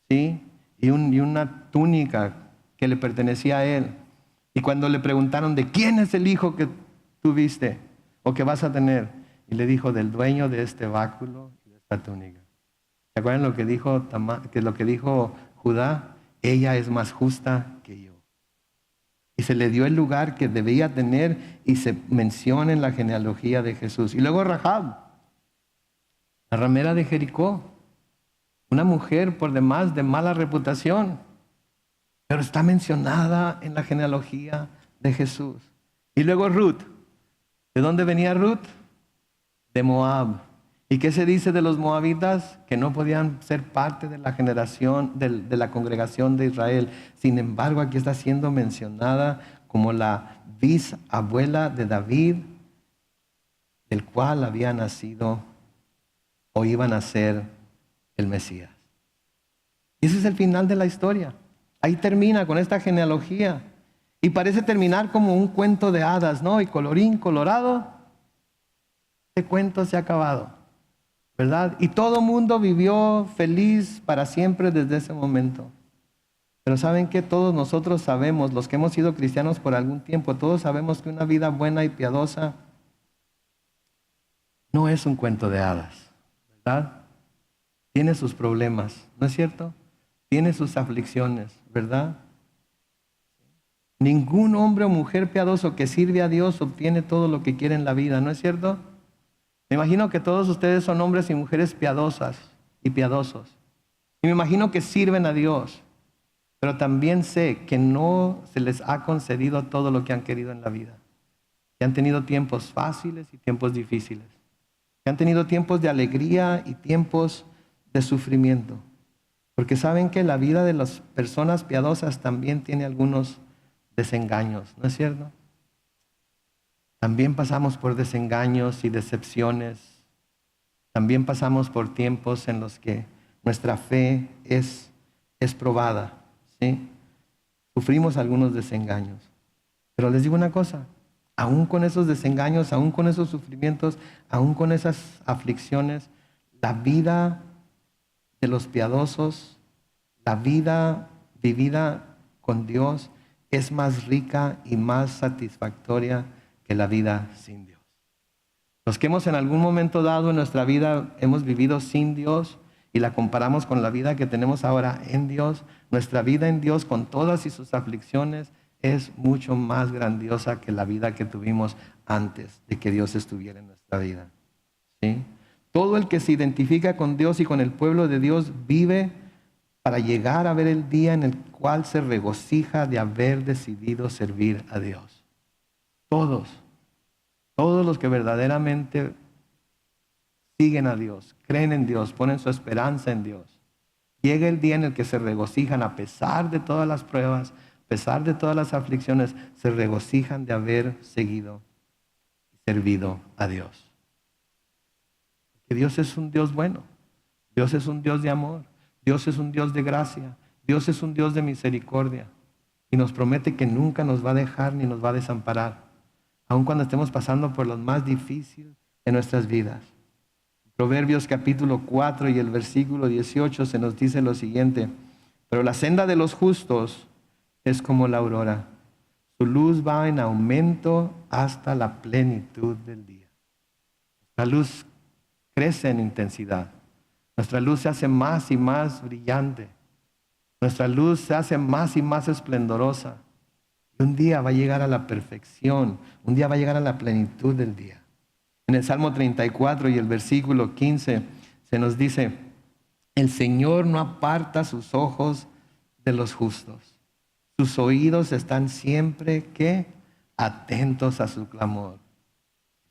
¿sí? Y una túnica que le pertenecía a él. Y cuando le preguntaron de quién es el hijo que tuviste o que vas a tener, y le dijo del dueño de este báculo y de esta túnica. ¿Se acuerdan lo que dijo Judá? Ella es más justa que yo. Y se le dio el lugar que debía tener y se menciona en la genealogía de Jesús. Y luego Rahab, la ramera de Jericó, una mujer por demás de mala reputación, pero está mencionada en la genealogía de Jesús. Y luego Ruth. ¿De dónde venía Ruth? De Moab. ¿Y qué se dice de los moabitas? Que no podían ser parte de la generación, de la congregación de Israel. Sin embargo, aquí está siendo mencionada como la bisabuela de David, del cual había nacido o iba a nacer el Mesías. Y ese es el final de la historia. Ahí termina con esta genealogía. Y parece terminar como un cuento de hadas, ¿no? Y colorín colorado, este cuento se ha acabado. ¿verdad? Y todo mundo vivió feliz para siempre desde ese momento. Pero ¿saben qué? Todos nosotros sabemos, los que hemos sido cristianos por algún tiempo, todos sabemos que una vida buena y piadosa no es un cuento de hadas, ¿verdad? Tiene sus problemas, ¿no es cierto? Tiene sus aflicciones, ¿verdad? Ningún hombre o mujer piadoso que sirve a Dios obtiene todo lo que quiere en la vida, ¿no es cierto? Me imagino que todos ustedes son hombres y mujeres piadosas y piadosos. Y me imagino que sirven a Dios. Pero también sé que no se les ha concedido todo lo que han querido en la vida. Que han tenido tiempos fáciles y tiempos difíciles. Que han tenido tiempos de alegría y tiempos de sufrimiento. Porque saben que la vida de las personas piadosas también tiene algunos desengaños, ¿no es cierto? También pasamos por desengaños y decepciones. También pasamos por tiempos en los que nuestra fe es probada, ¿sí? Sufrimos algunos desengaños. Pero les digo una cosa, aún con esos desengaños, aún con esos sufrimientos, aún con esas aflicciones, la vida de los piadosos, la vida vivida con Dios es más rica y más satisfactoria que la vida sin Dios. Los que hemos en algún momento dado en nuestra vida hemos vivido sin Dios y la comparamos con la vida que tenemos ahora en Dios, nuestra vida en Dios con todas y sus aflicciones es mucho más grandiosa que la vida que tuvimos antes de que Dios estuviera en nuestra vida, ¿sí? Todo el que se identifica con Dios y con el pueblo de Dios vive para llegar a ver el día en el cual se regocija de haber decidido servir a Dios. Todos los que verdaderamente siguen a Dios, creen en Dios, ponen su esperanza en Dios. Llega el día en el que se regocijan a pesar de todas las pruebas, a pesar de todas las aflicciones, se regocijan de haber seguido y servido a Dios. Que Dios es un Dios bueno, Dios es un Dios de amor, Dios es un Dios de gracia, Dios es un Dios de misericordia y nos promete que nunca nos va a dejar ni nos va a desamparar, aun cuando estemos pasando por lo más difícil de nuestras vidas. Proverbios capítulo 4 y el versículo 18 se nos dice lo siguiente: pero la senda de los justos es como la aurora, su luz va en aumento hasta la plenitud del día. La luz crece en intensidad. Nuestra luz se hace más y más brillante. Nuestra luz se hace más y más esplendorosa. Y un día va a llegar a la perfección. Un día va a llegar a la plenitud del día. En el Salmo 34 y el versículo 15 se nos dice: el Señor no aparta sus ojos de los justos. Sus oídos están siempre, ¿qué? Atentos a su clamor.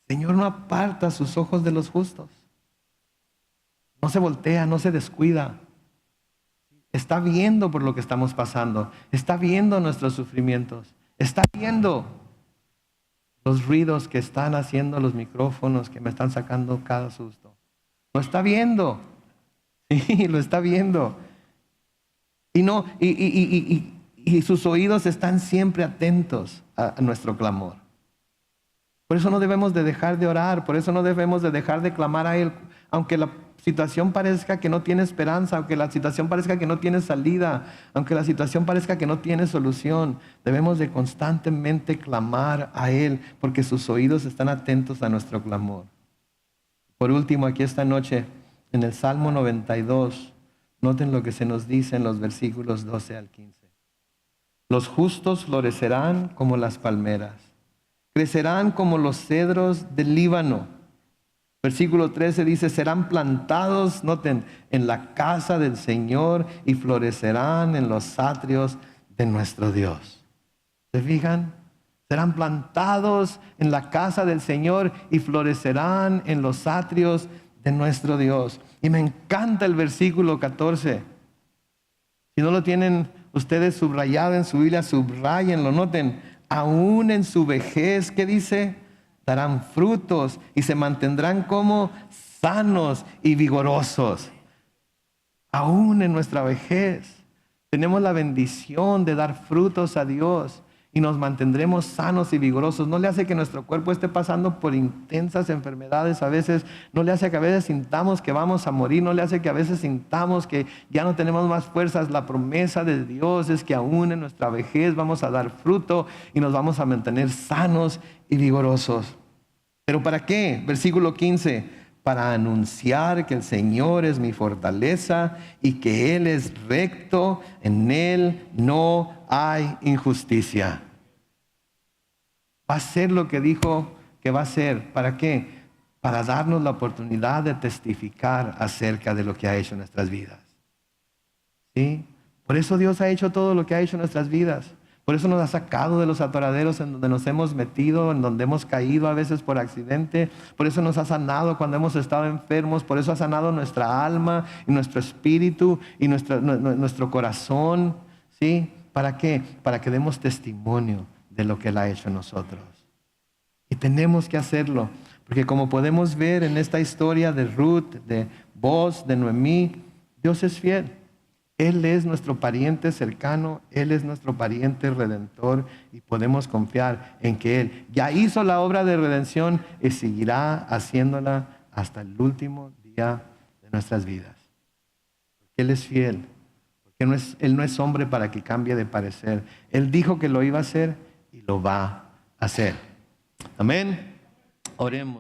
El Señor no aparta sus ojos de los justos. No se voltea, no se descuida. Está viendo por lo que estamos pasando. Está viendo nuestros sufrimientos. Está viendo los ruidos que están haciendo los micrófonos que me están sacando cada susto. Lo está viendo. Sí, lo está viendo. Y sus oídos están siempre atentos a nuestro clamor. Por eso no debemos de dejar de orar. Por eso no debemos de dejar de clamar a Él. Aunque la situación parezca que no tiene esperanza, aunque la situación parezca que no tiene salida, aunque la situación parezca que no tiene solución, debemos de constantemente clamar a Él, porque sus oídos están atentos a nuestro clamor. Por último, aquí esta noche, en el Salmo 92, noten lo que se nos dice en los versículos 12 al 15. Los justos florecerán como las palmeras, crecerán como los cedros del Líbano. Versículo 13 dice: serán plantados, noten, en la casa del Señor y florecerán en los atrios de nuestro Dios. ¿Se fijan? Serán plantados en la casa del Señor y florecerán en los atrios de nuestro Dios. Y me encanta el versículo 14. Si no lo tienen ustedes subrayado en su Biblia, subrayenlo, noten. Aún en su vejez, ¿qué dice? Darán frutos y se mantendrán como sanos y vigorosos. Aún en nuestra vejez tenemos la bendición de dar frutos a Dios y nos mantendremos sanos y vigorosos. No le hace que nuestro cuerpo esté pasando por intensas enfermedades a veces, no le hace que a veces sintamos que vamos a morir, no le hace que a veces sintamos que ya no tenemos más fuerzas. La promesa de Dios es que aún en nuestra vejez vamos a dar fruto y nos vamos a mantener sanos y vigorosos. ¿Pero para qué? Versículo 15, para anunciar que el Señor es mi fortaleza y que Él es recto, en Él no hay injusticia. Va a ser lo que dijo que va a ser. ¿Para qué? Para darnos la oportunidad de testificar acerca de lo que ha hecho en nuestras vidas. ¿Sí? Por eso Dios ha hecho todo lo que ha hecho en nuestras vidas. Por eso nos ha sacado de los atoraderos en donde nos hemos metido, en donde hemos caído a veces por accidente. Por eso nos ha sanado cuando hemos estado enfermos. Por eso ha sanado nuestra alma y nuestro espíritu y nuestro corazón. ¿Sí? ¿Para qué? Para que demos testimonio de lo que Él ha hecho en nosotros. Y tenemos que hacerlo. Porque como podemos ver en esta historia de Ruth, de Boaz, de Noemí, Dios es fiel. Él es nuestro pariente cercano, Él es nuestro pariente redentor y podemos confiar en que Él ya hizo la obra de redención y seguirá haciéndola hasta el último día de nuestras vidas. Porque Él es fiel, porque Él no es hombre para que cambie de parecer. Él dijo que lo iba a hacer y lo va a hacer. Amén. Oremos.